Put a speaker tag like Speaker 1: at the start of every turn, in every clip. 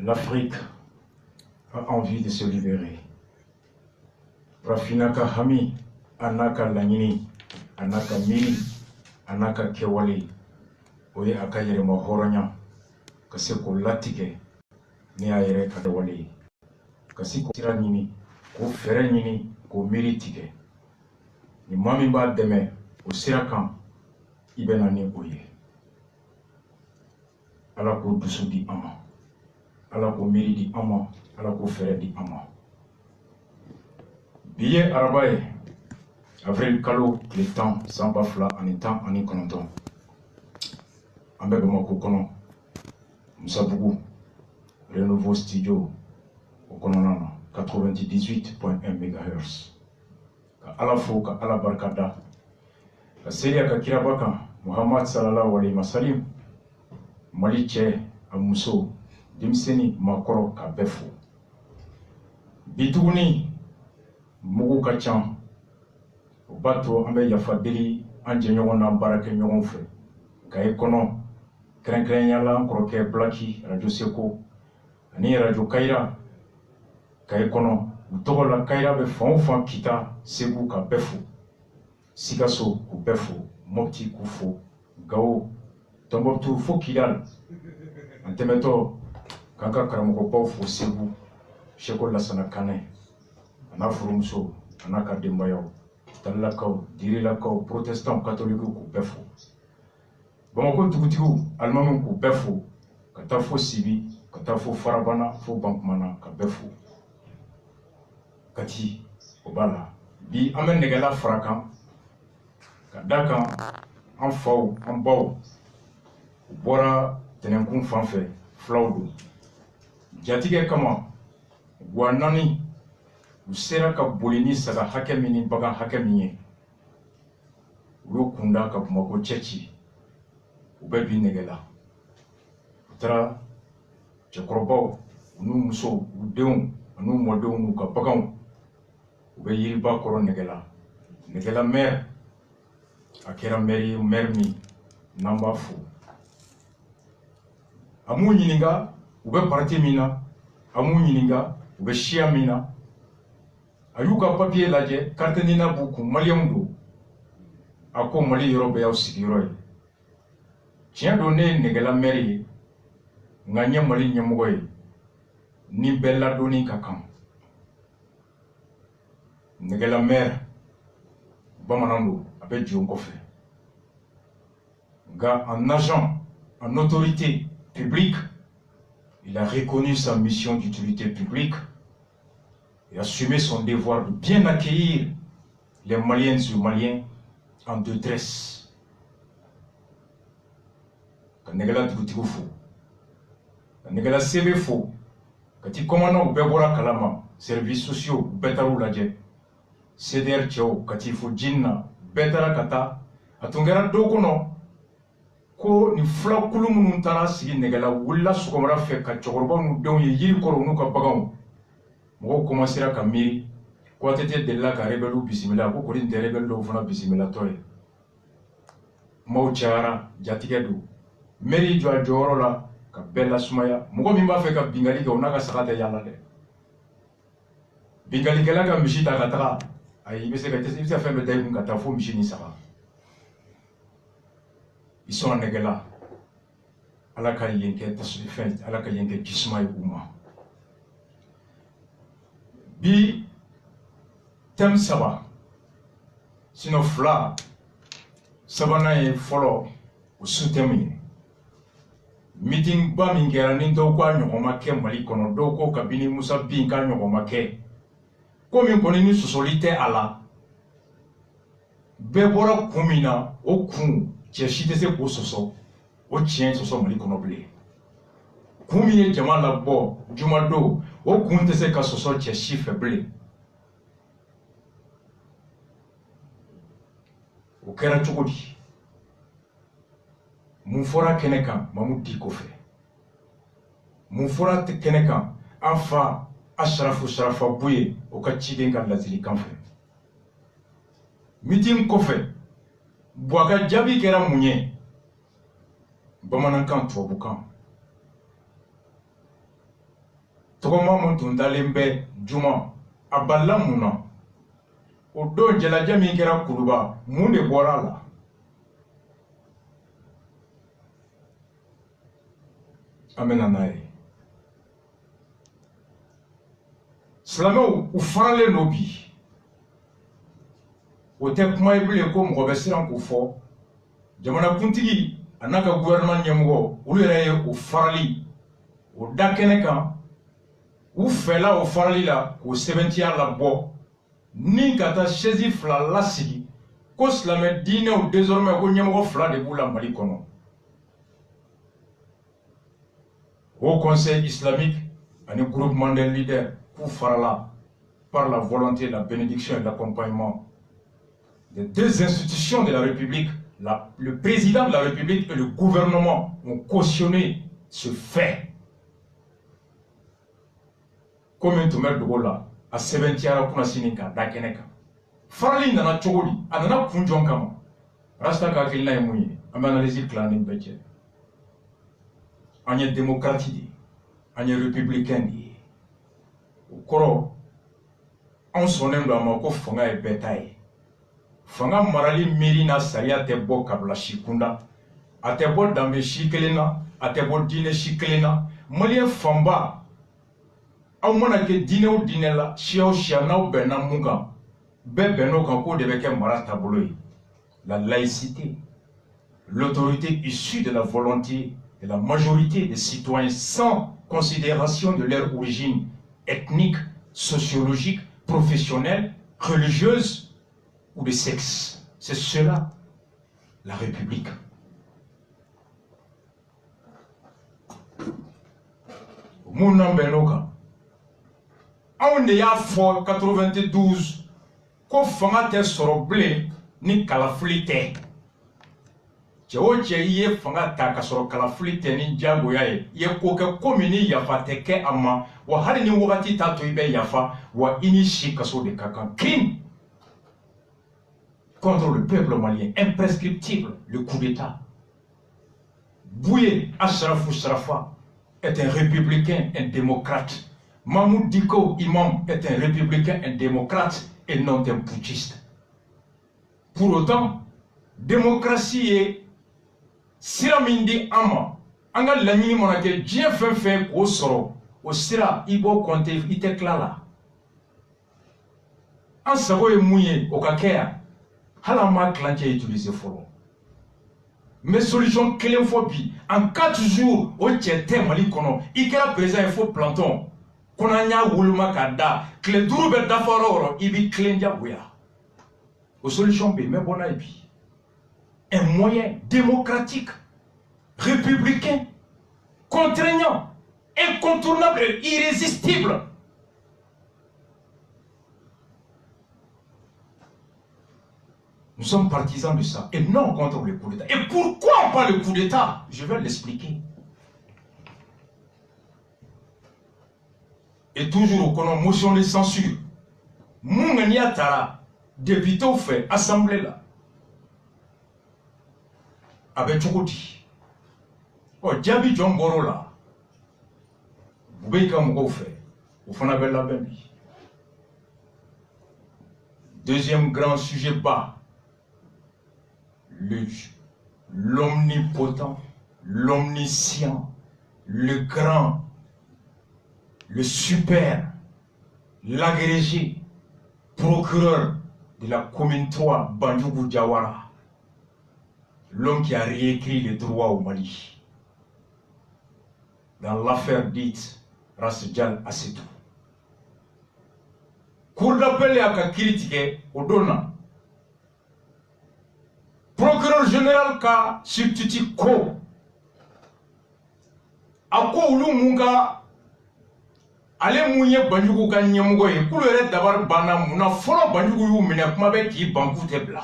Speaker 1: L'Afrique a envie de se libérer. Rafinaka Hami, Anaka Lanini, Anaka Mili, Anaka Kewali, Oye Akayere Mohoranya, Kaseko Latike, Niaere Kadewali, Kasiko Tiranini, Ko Ferenini, Ko Miritike, Ni Mamimba Deme, au Sirakan, Ibenani Oye. Alako Dusu di Ama, Alako Miri di Ama, Alako Fere di Ama. Billet Arabaye, avril Kalo, le temps, sans bafla, en étant en y connaissant. Ambebe Makokono, Mousabougou, le nouveau studio, au Kononana, 98.1 MHz. À la fois, à la Barkada, la série à Kirabaka, Muhammad Sallallahu alayhi wa sallam, Maliche, Amuso, Dimseni, Makoro, Kabefo. Bitouni, Mugu Kachan, Bato, Ambe Yafadiri, Anjenyon, Barake Nyonfe, Kaekono, Krenkrenyala, Kroke, Blaki, Radio Seko, Ani Radio Kaira, Kaekono, Utola Kaira, Befon, Kita, Sebu, Kabefo, Sigaso, Kubefo, Mopti Kufo, Gao, Tomboptu Fokidal, Antemeto, Kanka Karamoko Fo Sebu, Sheko Lasana Kane, Anafurumso, Anaka Dembayo, Talakao, Dirilakao, Protestant, Catholique ou Befo. Bamako Tukutiku, Allemand ou Befo, Katafo Sibi, Katafo Farabana, Fo Bankmana, Kabefo. Kati, Obala, Bi Amen Negala Frakan, Kadaka, en faux, en beau. Bora Tenenkun Fanfe, Flaudo. Jatige Kama, Guanani, Usera Bolini Saga Hakemini Baga Hakemini, Rukunda Kapumako Chechi, Ubebi Negela. Tra, Chakrobo, Numuso, Udeum, Anu Modum, Kapagam, Ubeyilba Koron Negela, Negela Mer, Akera Meri, Mermi, Namba Fu. Amu Yininga, Ube Parti Mina, Amu Yininga, Ube Shia Mina, Ayuka papier laje, Kartenina Buku, Maliamundo, Ako Mali Europe au Sigiroi. Tiens donné Negela Meri, Nganya Mali Nyamoy, ni Bella Doni Kakam. Negela Mer, Bamanando, avec Djonkofe. Ga en agent, en autorité publique, il a reconnu sa mission d'utilité publique et assumé son devoir de bien accueillir les Maliennes et Maliens en détresse. Quand Negala Djoutigoufou, quand Negala Sebefo, quand il commande au Bebora Kalama, services sociaux, Betarou Ladje, CDR Tchao, quand il faut Djinna, Betara Kata, Atungera Dokono, ko ni fla kulu munun tara sigi negala wulla sukomara fe ka chogorba nu don ye yiri koro nu ka bagaw mo commencera ka miri ko tete de la ka rebelu bismillah ko ko de rebelu do fana bismillah toy mo chara jatige du meri jo joro la ka bella sumaya mo mi ba fe ka bingali ka onaka sakata yalla de bingali kala ka mishita ka tra ay bese ka tese fa me day ka ta fo mishini saka. Ils sont en Negela. Alaka Yenke Tasufent, Alaka Yenke Kismay Uma. Bi Tem Saba. Sino Fla Sabana e follow ou soutenu. Meeting Bamingera Nindo Nyomake Malikono Doko Kabini Musa Binka Nyomake. Comme une connue solitaire à la Bebora Kumina au Kum. Cheshite se ko soso o chien soso mali kono ble kumi jama la bo jumado o kunte se ka soso cheshi feble o kera chukudi mun fora keneka mamudi ko fe mun fora te keneka afa ashrafu sharafa buye o ka chiden ka lazili kanfe meeting ko fe Boaga Jabi Kera Mounye, Bamanankan Tobukan, tɔgɔma mun tun dalen bɛ Juma a balila mun na o don jalajɛ min kɛra Kuluba mun de bɔra a la an bɛna n'a ye silamɛw u faralen don bi o tɛ kuma ye bilen ko mɔgɔ bɛ siran k'o fɔ jamanakuntigi a n'a ka gouvernement ɲɛmɔgɔ olu yɛrɛ ye o farali o da kɛnɛ kan u fɛla o farali la k'o sɛbɛntiya labɔ ni ka taa chaise fila lasigi ko silamɛ diinɛw désormais ko ɲɛmɔgɔ fila de b'u la Mali kɔnɔ au conseil islamique ani groupement des leaders k'u farala par la volonté, la bénédiction et l'accompagnement des deux institutions de la République, le président de la République et le gouvernement ont cautionné ce fait. Comme un tumeur de Gola, à 70 Kunasinika, Dakeneka. Farali nana chogoli, anana kunjon kama. Rasta ka kilna yemouye, amanalizi klanin beche. Anye démocratie, anye républicain. Au koro, on sonne dans ma ko fanga e betaye. Fanga marali mirina saria te bo kabla shikunda. Ate bo dambe shikelena, ate bo dine shikelena. Malien famba. Aw mana ke dine o dine la, shia o shia na o bena munga. Be beno kan ko de beke mara tabolo yi. La laïcité, l'autorité issue de la volonté de la majorité des citoyens sans considération de leur origine ethnique, sociologique, professionnelle, religieuse ou de sexe. C'est cela, la République. Mounan Benoka. On est à fort 92. Ko fanga te soro ble ni kalafili tɛ cɛ o cɛ I ye fanga ta ka sɔrɔ kalafili tɛ ni jagoya ye I ye ko kɛ ko min ni yafa tɛ kɛ a ma wa hali ni wagati t'a to I bɛ yafa wa I ni si kaso de ka kan crime contre le peuple malien imprescriptible le coup d'état. Bouye Ashrafou Sharafa est un républicain, un démocrate. Mahmoud Diko Imam est un républicain, un démocrate et non un putschiste. Pour autant, démocratie est siramindi ama. Anga l'année monake Dieu fait au soro au sira ibo konte ite klala. En savo e mouye au kakea halama clanche utilisé foro. Mais solution phobie en 4 jours au tchete mali kono ikera présent il faut planton. Konanya wuluma kada kle duru be dafaro ibi klenja buya. Aux solutions B, mais bon aibi. Un moyen démocratique, républicain, contraignant, incontournable et irrésistible. Nous sommes partisans de ça et non contre le coup d'État. Et pourquoi pas le coup d'État? Je vais l'expliquer. Et toujours au motion de censure. Moungania Tara. Député au fait, assemblée là. Avec Chokoti. Oh, Djabi John Goro là. Vous voyez comme vous fait. Vous faites la bébé. Deuxième grand sujet bas. L'omnipotent, l'omniscient, le grand, le super, l'agrégé, procureur de la commune 3, Bandjougou Diawara, l'homme qui a réécrit les droits au Mali, dans l'affaire dite Rassidjal Assetou. Cour d'appel a critiqué au Dona. Procureur général ka substitut ko. Ako ulu munga ale munye Bandjougou ka nyamugo ye kulu yɛrɛ dabar bana muna fɔlɔ Bandjougou y'u minɛ kuma bɛ k'i banku tɛ bila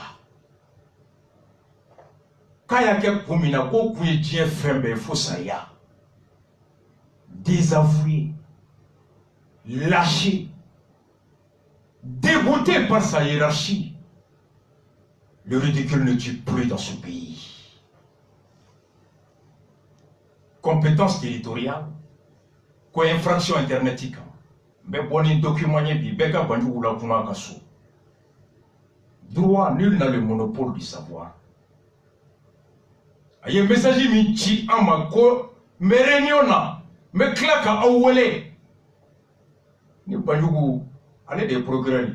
Speaker 1: k'a y'a kɛ kun min na k'o kun ye diɲɛ fɛn bɛɛ fo saya désavoué lâché dégoûté par sa hiérarchie. Le ridicule ne tue plus dans ce pays. Compétence territoriale, ko infraction internetique be boni document bi be ka banjugu la kuma kaso droit nul n'a le monopole du savoir aye message mi ci amako me réunion na me klaka awole ni banjugu ale de procureur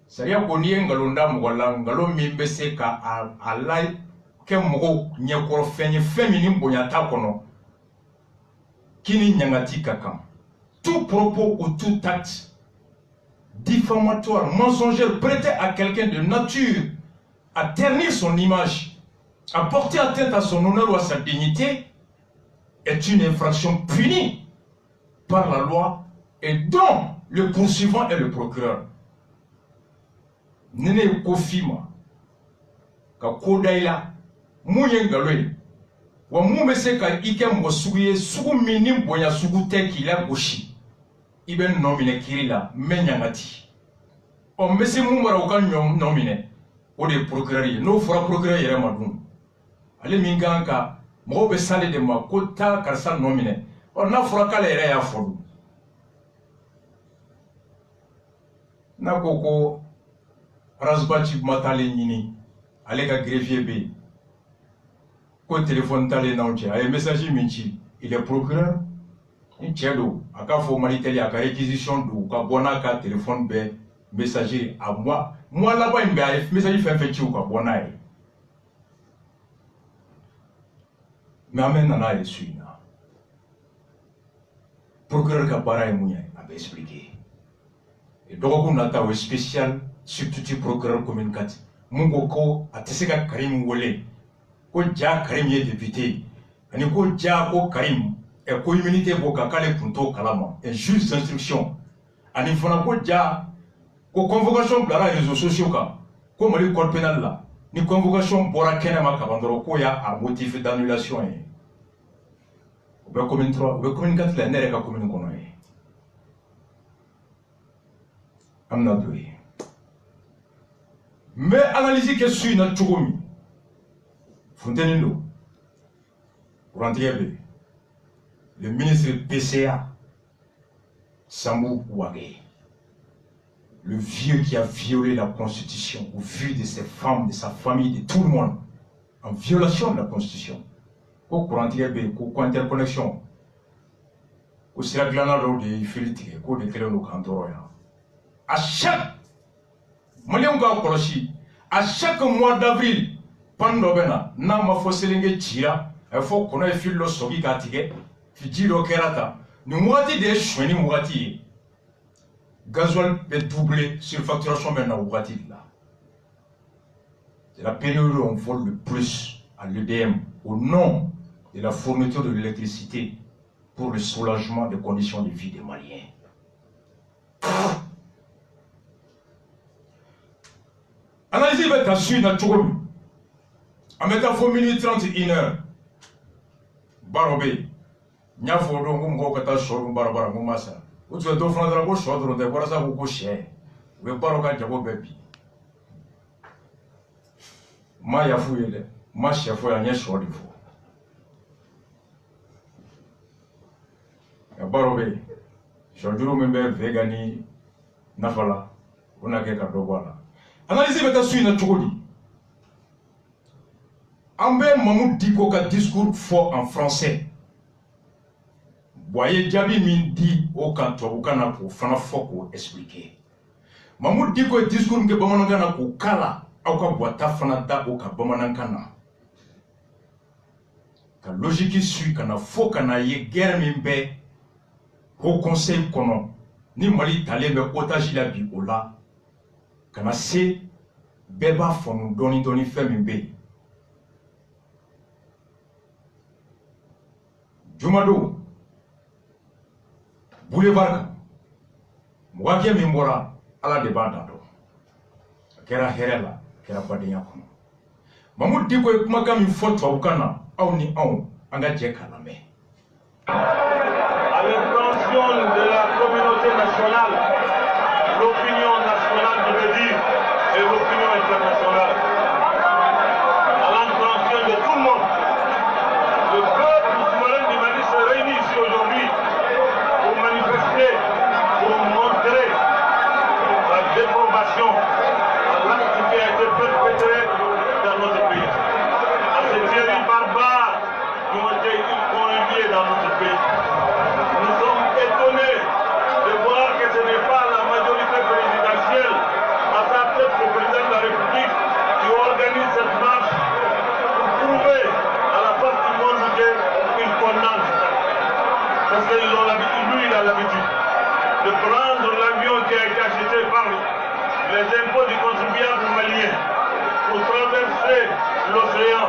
Speaker 1: sariya ko ni ngalonda mugalla ngalo mi be se ka alai ke mogo nyekoro fenye femini bonya ta kono kini nyangati kakam tout propos ou tout acte diffamatoire, mensongère, prêté à quelqu'un de nature à ternir son image, à porter atteinte à son honneur ou à sa dignité est une infraction punie par la loi et dont le poursuivant est le procureur. Nene kofima ka kodaila mouye ngaloye wa mumese ka ike mwosuye sugu minim boya sugu tekila goshi iben nomine kirila menyangati o mese mumara o kan nyom nomine o de procureur no fora procureur yere madun ale minganga mo be sale de makota karsa nomine o na fora kala yere ya fodu na koko rasbachi matale nyini ale ka greffier be ko téléphone tale na onche ay message minchi il est procureur in chedo aka fo maliteli aka réquisition do ka bona ka téléphone be messager à moi là-bas il be message fait chi ka bona e mais amen na na suina procureur ka bara e munya a be expliquer et donc on a ta spécial substitut procureur commune 4 mungo ko ateseka Karim Wole ko ja Karim ye député ani ko ja ko Karim e ko immunité bo kakale punto kalama et juge d'instruction ani fana ko ja ko convocation blara réseaux sociaux ka ko mali code pénal la ni convocation bora kenema ka bandoro ko ya a motif d'annulation e be commune 3 be commune 4 la nere ka commune kono e amna doye mais analyser que suis na chogomi Fontenino pour entrer le ministre PCA Sambou Ouagé, le vieux qui a violé la constitution au vu de ses femmes, de sa famille, de tout le monde, en violation de la constitution. Au courant de interconnexion, au Siraglana de Philippe, au de Kélo Cantoroya. À chaque à chaque mois d'avril, Pandobena, Nama Fosselingue Tira, il faut qu'on ait fil le sogi katige, Fidjiro Kerata, nous moitié des chouini moitié. Gasoil est doublé sur facturation maintenant moitié là. C'est la période où on vole le plus à l'EDM au nom de la fourniture de l'électricité pour le soulagement des conditions de vie des Maliens. Analysez votre suite dans Tchougoum. En mettant 4 minutes 31h. Barobé. Nya fodo ngum go kata shoru barabara ngumasa. Uzo do fana dra go shodro de barasa go she. We baroka jabo bebi. Ma ya fuyele. Ma chefo ya nya shodi fo. Ya barobé. Shodro membe vegani nafala. Una ke ka dobala. Analysez votre suite dans Tchougoum. Ambe Mamoud Diko ka discours fort en français. Boye Djabi min di au kanto ukana pour fana foko expliquer. Mamoud Diko discours nke bamanangana ko kala au ka boita fana da au ka bamanangana. Ka logique suit kana fo kana ye guerre mimbe au conseil kono ni mali talé me otage la bi ola kana se beba fonu doni fe mimbe. Jumado Boulevard Mwakia Mimbora ala de Badado Kera Herela Kera Badenya Kono Mamoud Diko Kumaka mi foto Ukana au ni au anga jeka la me. À l'intention de la communauté nationale, l'opinion nationale de le dire et l'opinion internationale. À l'intention de tout le monde, le peuple souverain du Mali se réunit ici aujourd'hui pour manifester
Speaker 2: lui, il a l'habitude de prendre l'avion qui a été acheté par les impôts du contribuable malien pour traverser l'océan,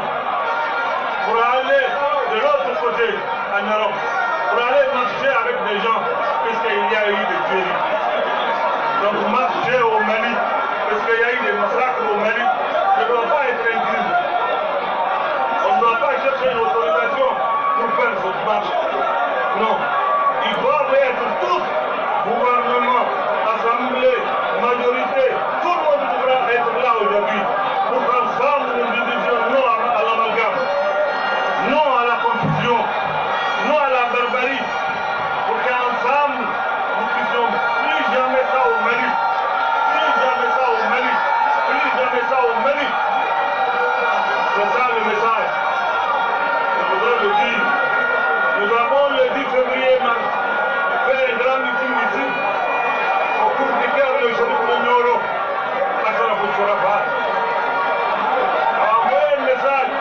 Speaker 2: pour aller de l'autre côté en Europe, pour aller marcher avec des gens, puisqu'il y a eu des tueries. Donc marcher au Mali, puisqu'il y a eu des massacres au Mali, ne doit pas être inclus. On ne doit pas chercher une autorisation pour faire cette marche. Non. Ils doivent être tous, gouvernement, assemblée, majorité, tout le monde devra être là aujourd'hui pour qu'ensemble nous disions non à l'amalgame, non à la confusion, non à la barbarie, pour qu'ensemble nous puissions plus jamais ça au Mali, plus jamais ça au Mali, plus jamais ça au Mali. C'est ça le message. Je voudrais le dire. Nous avons le 10 février fait un grand meeting ici, au cours duquel le chef de Nioro, Hassan Foussourafa, a envoyé un message.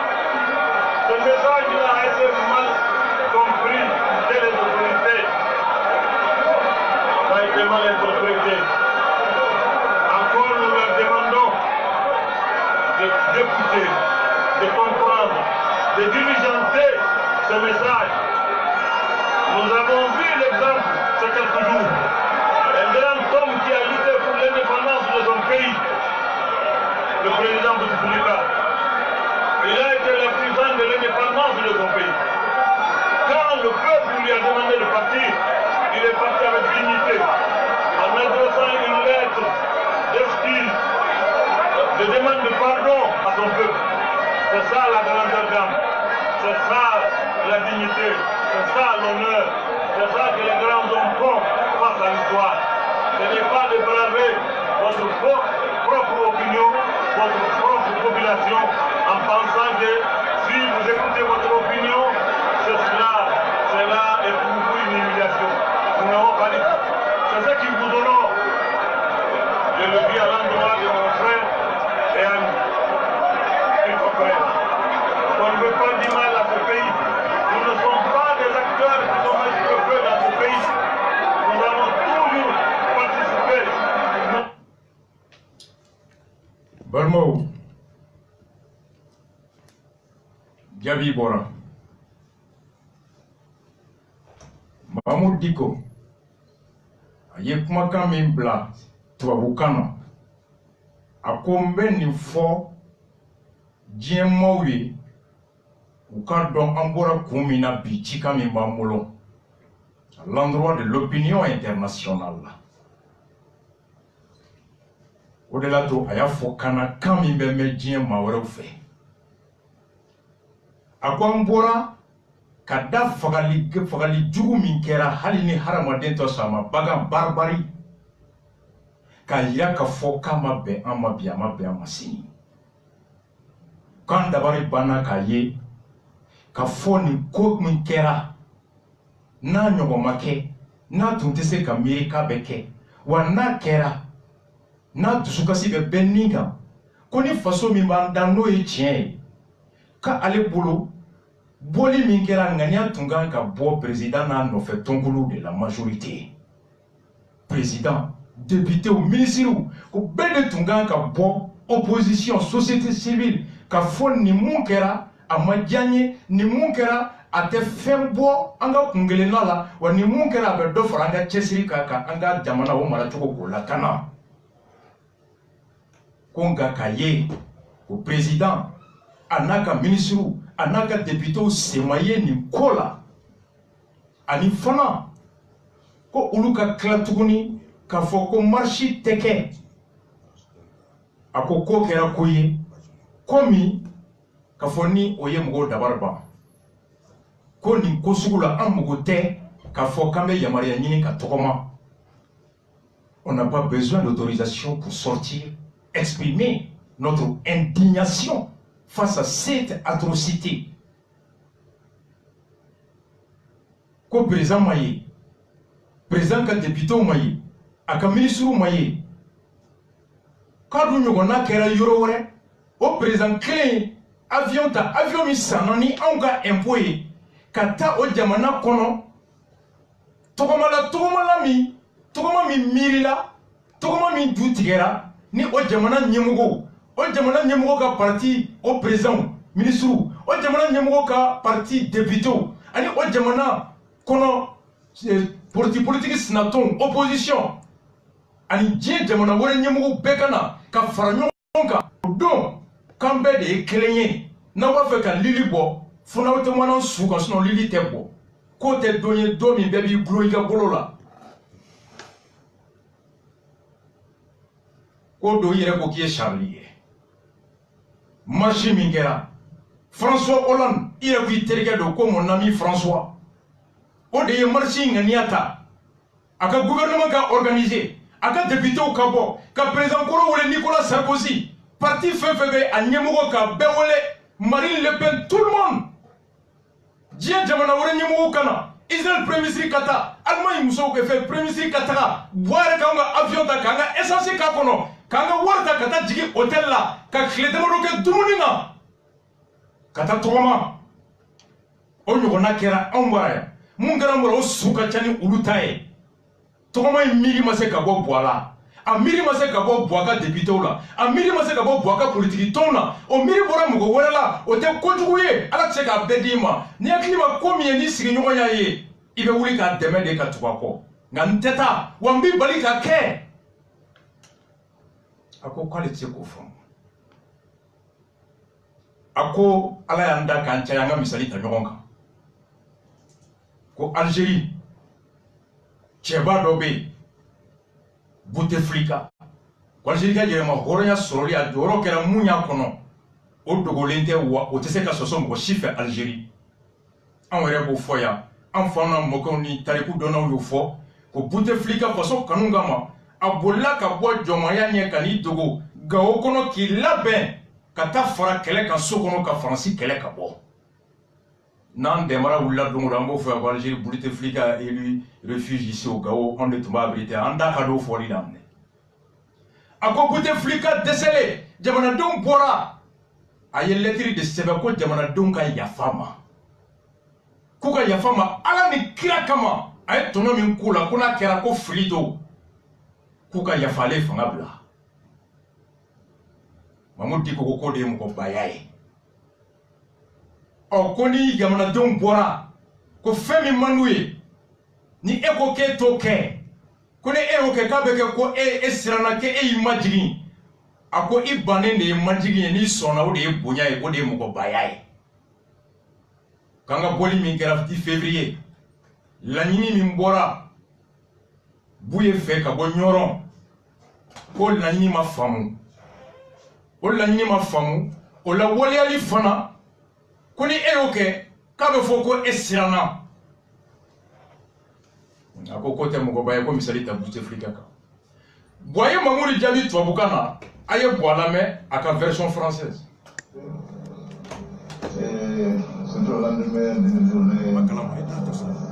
Speaker 2: Ce message-là a été mal compris dès les autorités. Ça a été mal interprété. Encore nous leur demandons d'écouter, de comprendre, de diligenter ce message. Nous avons vu l'exemple ces quelques jours. Un grand homme qui a lutté pour l'indépendance de son pays, le président Bouteflika. Il a été l'artisan de l'indépendance de son pays. Quand le peuple lui a demandé de partir, il est parti avec dignité, en adressant une lettre d'excuse, de demande de pardon à son peuple. C'est ça la grandeur d'âme, c'est ça la dignité, c'est ça l'honneur, c'est ça que les grands hommes font face à l'histoire. Ce n'est pas de braver votre propre opinion, votre propre population, en pensant que si vous écoutez votre opinion, c'est cela est pour vous une humiliation. Nous n'avons pas dit. C'est ce qui vous honore. Je le dis à l'endroit de mon frère et ami. Il faut faire. On ne veut pas du mal à ce pays. Nous ne sommes pas des acteurs qui sont inscrits dans ce pays. Nous avons toujours participé.
Speaker 1: Barmo Jabi Bora Mahmoud Diko aye kumakan min bila tubabukan na a ko n bɛ nin fɔ diɲɛmaw ye u ka dɔn an bɔra kun min na bi cikan min b'an bolo à l'endroit de l'opinion internationale la o de la to a y'a fɔ kana kan min bɛ mɛn diɲɛ maa wɛrɛw fɛ a ko an bɔra ka da fagali jugu min kɛra hali ni hadamaden tɔ sɔn a ma bagan baribari k'a yira k'a fɔ k'a ma bɛn an ma bi a ma bɛn an ma sini k'an dabari banna k'a ye k'a fɔ nin ko min kɛra n'a ɲɔgɔn ma kɛ n'a tun tɛ se ka miiri k'a bɛ kɛ wa n'a kɛra n'a dusukasi bɛ bɛɛ nin kan ko ni faso min b'an da n'o ye tiɲɛ ye k'ale bolo boli min kɛra ŋaniya tun kan ka bɔ président n'a nɔfɛ tɔnkulu de la majorité président députés ministres ko bɛɛ de tun kan ka bɔ opposition société civile ka fɔ nin mun kɛra a ma diya n ye nin mun kɛra a tɛ fɛn bɔ an ka kunkelenna la wa nin mun kɛra a bɛ dɔ fara an ka cɛsiri kan ka an ka jamana o maracogo k'o lakana ko nka k'a ye o président a n'a ka ministres a n'a ka députés sen ma ye nin ko la ani fana ko olu ka tila tuguni k'a fɔ ko marche tɛ kɛ a ko kɛra ko ye ko min k'a fɔ ni o ye mɔgɔw dabari ban ko nin ko sugu la an mago tɛ k'a fɔ k'an bɛ yamaruya ɲini ka tɔgɔma on n'a pas besoin d'autorisation pour sortir exprimer notre indignation face à cette atrocité. Ko président ma ye président ka député ma ye a ka ministre ma ye k'a dun ɲɔgɔnna kɛra yɔrɔ wɛrɛ o président kelen avion ta avion min sanna ni anw ka impôt ye ka taa o jamana kɔnɔ togoma mi mirila togoma mi du tigera ni o jamana nyemgo ka parti au président ministre o jamana nyemgo ka parti député ani o jamana kono politique sinaton opposition ani je jamana wore nyemgo bekana ka fara ɲɔgɔn kan don kan bɛɛ de ye kelen ye n'aw b'a fɛ ka lili bɔ fo n'aw tɛ mana su kan sinon lili tɛ bɔ k'o tɛ don ye don min bɛɛ b'i gulo i ka bolo la ko do yɛrɛ ko k'i ye Charlie ye marche min kɛra François Hollande i yɛrɛ k'i terikɛ don ko mon ami François o de ye marche in ŋaniya ta a ka gouvernement ka organiser a ka députéw ka bɔ ka président kɔrɔ wele Nicolas Sarkozy parti fɛn fɛn bɛ a ɲɛmɔgɔ ka bɛɛ wele Marine Le Pen tout le monde diɲɛ jamana wɛrɛ ɲɛmɔgɔw ka na Israël premier ministre ka taa Allemagne musow kɛ fɛ premier ministre ka taga Buhari k'an ka avion ta k'an ka essence k'a kɔnɔ k'an ka wari ta ka taa jigin hôtel la ka tile damadɔ kɛ dumuni na ka taa tɔgɔma o ɲɔgɔnna kɛra anw bara yan mun kɛra mɔrɔ o su ka ca ni olu ta ye tɔgɔma in miiri ma se ka bɔ Buwa la a miiri ma se ka bɔ Buwa ka députéw la a miiri ma se ka bɔ Buwa ka politique tɔnw na o miiri bɔra mɔgɔ wɛrɛ la o tɛ kojugu ye Ala tɛ se k'a bɛɛ d'i ma n'i hakili ma ko min ye n'i sigiɲɔgɔn y'a ye i bɛ wuli k'a dɛmɛ de ka tugu a kɔ nka n tɛ taa wa n b'i bali ka kɛ a ko k'ale tɛ se k'o faamu a ko Ala y'an da k'an caya an ka misali ta ɲɔgɔn kan ko Algérie cɛba dɔ bɛ yen Bouteflika ko Algérie ka yɛrɛma hɔrɔnya sɔrɔli a jɔyɔrɔ kɛra mun y'a kɔnɔ o dogolen tɛ wa o tɛ se ka sɔsɔ mɔgɔ si fɛ Algérie anw yɛrɛ b'o fɔ yan an faw n'a mɔkɛw ni tariku dɔnnaw y'o fɔ ko Bouteflika faso kanu kama a bolila ka bɔ jɔnmaya ɲɛ ka n'i dogo Gao kɔnɔ k'i labɛn ka taa fara kɛlɛ kan so kɔnɔ ka Faransi kɛlɛ ka bɔ n'an dɛmɛra wulila don o don an b'o fɔ yan ko Algérie Bouteflika a élu refuge ici au Gao anw de tun b'a abrité an da ka don fɔli daminɛ a ko Bouteflika dɛsɛlen jamanadenw bɔra a ye lɛtiri de sɛbɛn ko jamanadenw ka yafa ma k'u ka yafa ma Ala ni kira kama a ye tɔnɔ min k'u la ko n'a kɛra ko fili don k'u ka yafa ale fanga bila Mamadou Diko ko de ye mɔgɔ baya ye ko ni jamanadenw bɔra ko fɛn min man d'u ye ni e ko k'e t'o kɛ ko ni e y'o kɛ k'a bɛ kɛ ko e siranna k'e y'i majigin a ko i bannen de ye majigin ye n'i sɔnna o de ye bonya ye o de ye mɔgɔ baya ye k'an ka bɔli min kɛra 10 février laɲini min bɔra Buye fɛ ka bɔ Ɲɔrɔn ko laɲini ma faamu o laɲini ma faamu o la waleyali fana ko ni e y'o kɛ k'a bɛ fɔ ko e siranna a ko tɛ mɔgɔba ye ko misali ta Bouteflika kan Buwa ye Mamudu jaabi tubabukan na a ye Buwa lamɛn a ka version française.
Speaker 3: C'est au lendemain d'une journée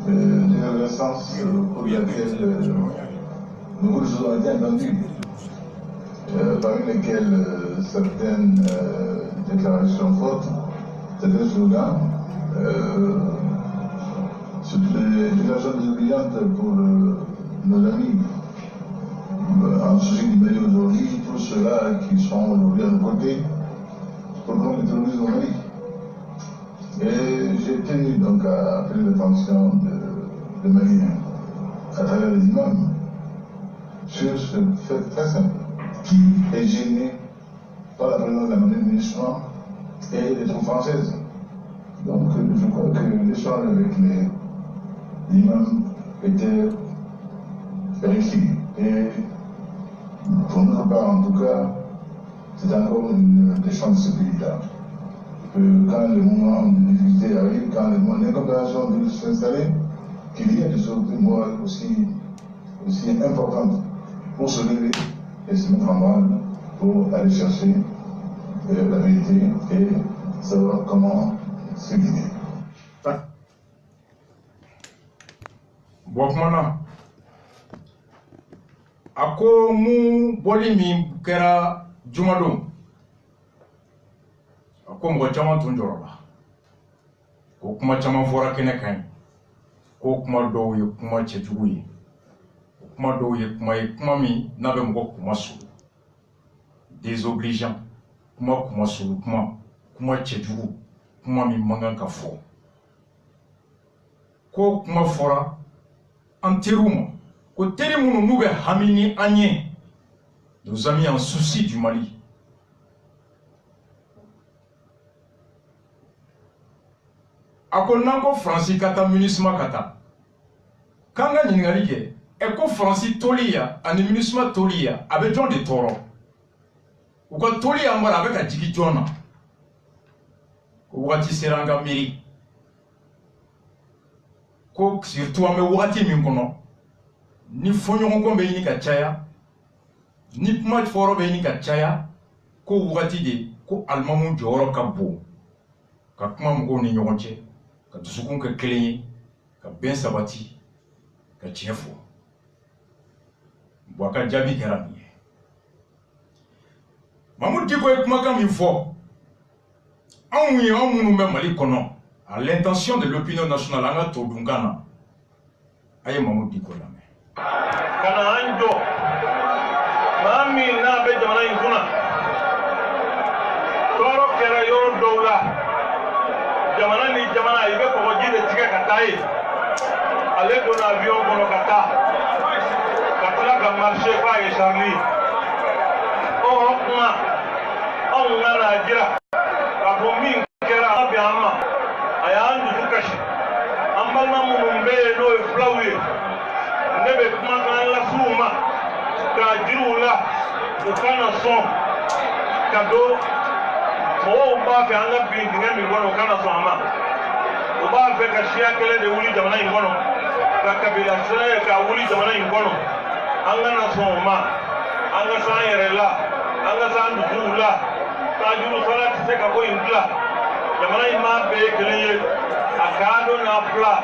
Speaker 3: d'effervescence pour laquelle beaucoup de choses ont été entendues, parmi lesquelles certaines déclarations fortes, certains slogans, des déclarations désobligeantes pour nos amis en souci du Mali aujourd'hui, tous ceux-là qui sont aujourd'hui à nos côtés pour contre le terrorisme au Mali. Et j'ai tenu donc à appeler l'attention de Maliens à travers les imams sur ce fait très simple. Qui est gêné par la présence de la monnaie de munissement et des troupes françaises? Donc je crois que l'échange avec les imams était réussi. Et pour notre part en tout cas, c'est encore une des chances de ce pays-là. Quand le moment de difficulté arrive, quand le moment d'incompréhension doit s'installer, qu'il y ait des sorties morales aussi importantes pour se lever et se mettre en branle pour aller chercher la vérité et savoir comment se guider.
Speaker 1: Bokmana ako mu boli min kɛra jumadon ko mɔgɔ caman tun jɔrɔ la ko kuma caman fɔra kɛnɛ kan ko kuma dɔw ye kuma cɛjugu ye kuma dɔw ye kuma min n'a bɛ mɔgɔ kuma sulu désobligeant kuma sulu kuma cɛjugu kuma min man kan ka fɔ ko kuma fɔra an teriw ma ko teri minnu n'u bɛ hami ni an ye nos amis en souci du Mali. Ako nanko Fransi kata MINUSMA kata. Kanga nyingali ke, eko Fransi tolia, ani MINUSMA tolia, abe John de Toro. Uka tolia mbara abe ka jigi Johna. Wati seranga miri. Ko surtout ame wati minkono. Ni fonyon ko be ni ka chaya. Ni kuma foro be ni ka caya ko wagati de ko almamu jɔyɔrɔ ka bon ka kuma mɔgɔw ni ɲɔgɔn cɛ ka dusukun kɛ kelen ye ka bɛn sabati ka tiɲɛ fɔ bon a ka jaabi kɛra nin ye Mamadou Diko ye kumakan min fɔ anw ye anw minnu bɛ Mali kɔnɔ à l'intention de l'opinion nationale an ka todunkan na a ye Mamadou Diko lamɛn
Speaker 2: kana an jɔ Mami n'a bɛ jamana in kunna tɔɔrɔ kɛra yɔrɔ dɔw la jamana ni jamana i bɛ kɔgɔji de tigɛ ka taa ye ale donna avion kɔnɔ ka taa ka tila ka marché k'a ye Charlie o kuma anw ka n'a jira k'a fɔ min kɛra a bɛn an ma a y'an dusu kasi an balima minnu bɛ yen n'o ye fulaw ye ne bɛ kumakan lase u ma ka jiriw la u kana sɔn ka don mɔgɔw b'a fɛ an ka bin dingɛ min kɔnɔ u kana sɔn a ma u b'a fɛ ka siya kelen de wuli jamana in kɔnɔ ka kabila sɛnɛ ka wuli jamana in kɔnɔ an kana sɔn o ma an ka s'an yɛrɛ la an ka s'an dusuw la tajuru sara tɛ se ka bɔ yen dilan jamana in maa bɛɛ ye kelen ye a k'a dɔn n'a fila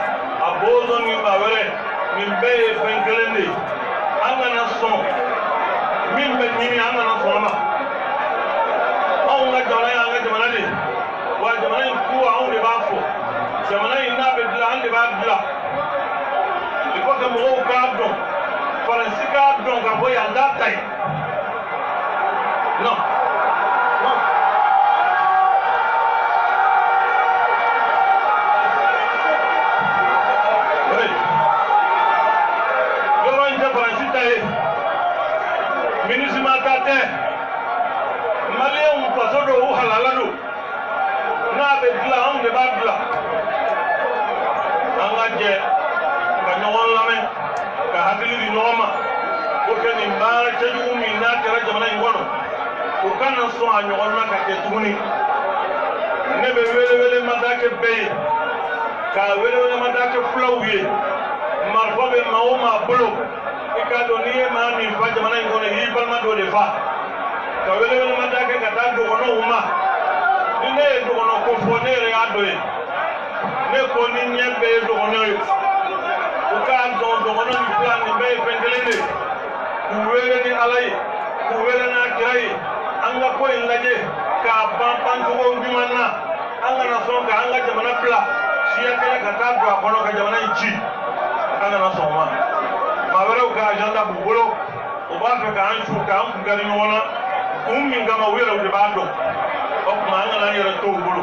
Speaker 2: a bɔnsɔn ni maa wɛrɛ nin bɛɛ ye fɛn kelen de ye an kana sɔn min bɛ ɲini an kana sɔn a ma anw ka jamana ye an ka jamana de wa jamana in ko anw de b'a fɔ jamana in n'a bɛ dilan an de b'a dilan il faut que mɔgɔw k'a dɔn Faransi k'a dɔn ka fɔ yan t'a ta ye non non yɔrɔ in tɛ Faransi ta ye MINUSMA ta tɛ maliyɛnw faso do u halala do n'a bɛ dilan anw de b'a dilan an ka jɛ ka ɲɔgɔn lamɛn ka hakili di ɲɔgɔn ma ko kɛ nin baara cɛjugu min n'a kɛra jamana in kɔnɔ u kana sɔn a ɲɔgɔn na ka kɛ tuguni ne bɛ welewele mada kɛ bɛɛ ye ka welewele mada kɛ fulaw ye marifa bɛ maa o maa bolo i k'a dɔn n'i ye maa min fa jamana in kɔnɔ i y'i balima dɔ de fa ka welewele mada kɛ ka taa dɔgɔnɔw ma ni ne ye dɔgɔnɔ ko fɔ ne yɛrɛ y'a dɔ ye ne ko ni ɲɛ bɛɛ ye dɔgɔnɔ ye u k'a dɔn dɔgɔnɔ ni fila nin bɛɛ ye fɛn kelen de ye k'u wele ni Ala ye k'u wele n'a kira ye an ka ko in lajɛ k'a ban bancogo ɲuman na an kana sɔn ka an ka jamana bila siya kelen ka taa don a kɔnɔ ka jamana in ci an kana sɔn o ma maa wɛrɛw ka agenda b'u bolo u b'a fɛ k'an su k'an kun kari ɲɔgɔn na kun min kama u yɛrɛw de b'a dɔn o tuma an kana an yɛrɛ to u bolo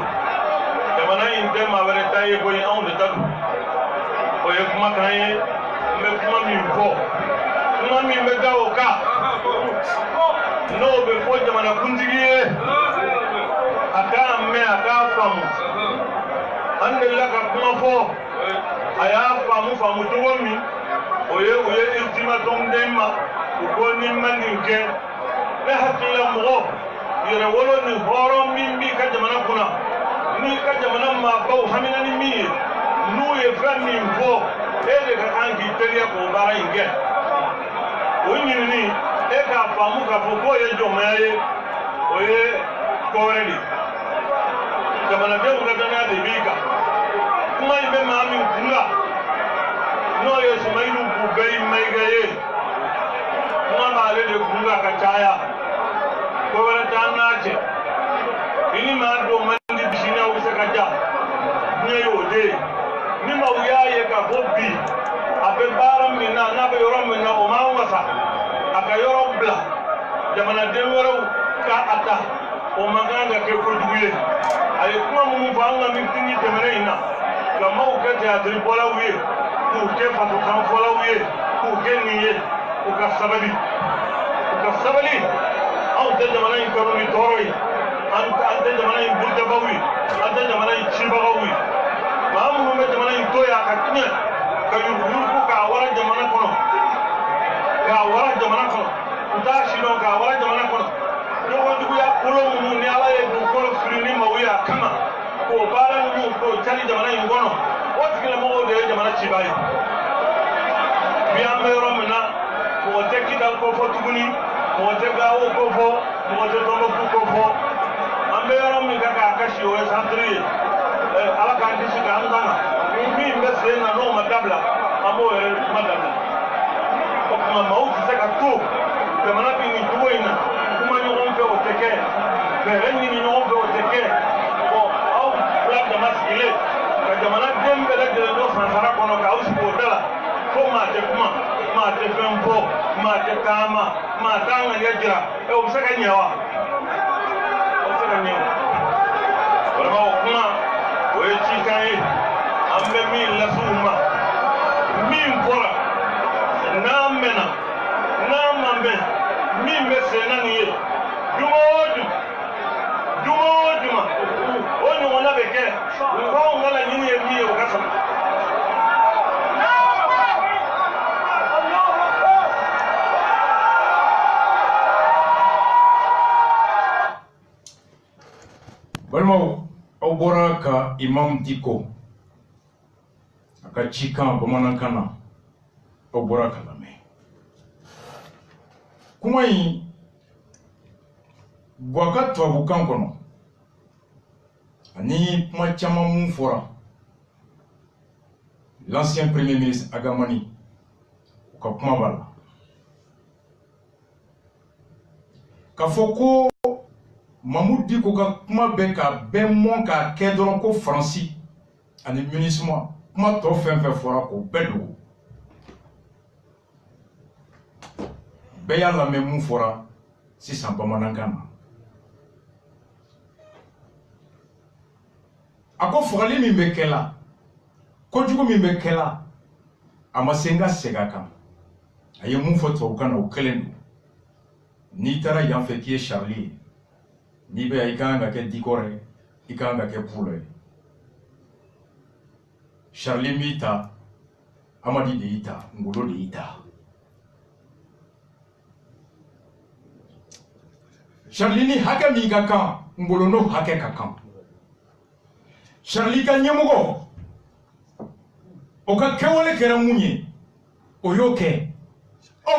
Speaker 2: jamana in tɛ maa wɛrɛ ta ye koyi anw de ta don o ye kumakan ye n bɛ kuma min fɔ kuma min bɛ da o kan n'o bɛ fɔ jamanakuntigi ye a k'a mɛn a k'a faamu an delila ka kuma fɔ a y'a faamu cogo min o ye ultimatum di ma u ko ni ma nin kɛ ne hakili la mɔgɔ yɛrɛwolo ni hɔrɔn min b'i ka jamana kunna n'i ka jamana maabaw hamina ni min ye n'u ye fɛn min fɔ e de ka kan k'i teriya k'o baara in kɛ o ɲinini e k'a faamu k'a fɔ k'o ye jɔnmaya ye o ye ko wɛrɛ de jamanadenw ka danaya de b'i kan kuma in bɛ maa min kun la n'o ye Sumayilu Bubɛri Mayiga ye kuma b'ale de kun la ka caya ko wɛrɛ t'an n'a cɛ i ni maa dɔ man di bisimila bɛ se ka ja diɲɛ y'o de ye ni maaw y'a ye k'a fɔ bi dabila jamanaden wɛrɛw ka a ta o man kan ka kɛ kojugu ye a ye kuma minnu fɔ an ka mitini tɛmɛnen in na ka maaw kɛ théâtre-bɔlaw ye k'u kɛ fatokanfɔlaw ye k'u kɛ nin ye u ka sabali anw tɛ jamana in kanu ni tɔɔrɔ ye an tɛ jamana in burujɛbagaw ye an tɛ jamana in cibagaw ye maa minnu bɛ jamana in to yan ka tiɲɛ ka yuruguyurugu k'a wara jamana kɔnɔ u t'a si dɔn k'a wara jamana kɔnɔ ɲɔgɔnjuguya kolo minnu ni ala ye dugukolo fili ni maaw ye a kama k'o baara ninnu k'o cari jamana in kɔnɔ o tigilamɔgɔw de ye jamana ciba ye bi an bɛ yɔrɔ min na mɔgɔ tɛ Kidal ko fɔ tuguni mɔgɔ tɛ Gao ko fɔ mɔgɔ tɛ Tɔnbukutu ko fɔ an bɛ yɔrɔ min kan k'a kasi o ye centre ye ala k'an kisi k'an tanga ni min bɛ sen na n'o ma dabila an b'o yɛrɛ ma dabila o tuma maaw tɛ se ka to jamana bɛ nin cogo in na kuma ɲɔgɔn fɛ o tɛ kɛ fɛɛrɛ ɲini ɲɔgɔn fɛ o tɛ kɛ aw fila dama sigilen ka jamana den bɛɛ lajɛlen to sansara kɔnɔ k'aw sigi o da la ko maa tɛ kuma maa tɛ fɛn fɔ maa tɛ taama maa t'a ŋaniya jira o bɛ se ka ɲɛ wa o bɛ se ka ɲɛ o walima o kuma o ye cikan ye an bɛ min lase u ma min fɔra n'an mɛnna n'an ma mɛn min bɛ sen na nin ye juma o juma o ɲɔgɔnna bɛ kɛ nkaw ka laɲini ye min ye o ka sɔrɔ.
Speaker 1: balimaw aw bɔra ka Imam Dicko a ka cikan bamanankan na aw bɔra ka lamɛn kuma in bɔ a ka tubabukan kɔnɔ ani kuma caman mun fɔra l'ancien premier ministre Agamani u ka kuma b'a la k'a fɔ ko Mamadou Dicko ka kuma bɛ ka bɛɛ mɔn k'a kɛ dɔrɔn ko Faransi ani MINUSMA kuma tɔ fɛn fɛn fɔra k'o bɛɛ dogo bɛɛ y'a lamɛn mun fɔra sisan bamanankan na a ko fagali min bɛ kɛ la kojugu min bɛ kɛ la a ma se n ka segin a kan a ye mun fɔ tubabukan na o kelen don n'i taara yan fɛ k'i ye Charlie ye n'i bɛ yan i kan ka kɛ Dicko ye i kan ka kɛ Poulo ye Charlie m'i ta Amadi de y'i ta Ngolo de y'i ta Charlie ni hakɛ min ka kan Ngolo n'o hakɛ ka kan Charlie ka ɲɛmɔgɔ o ka kɛwale kɛra mun ye o y'o kɛ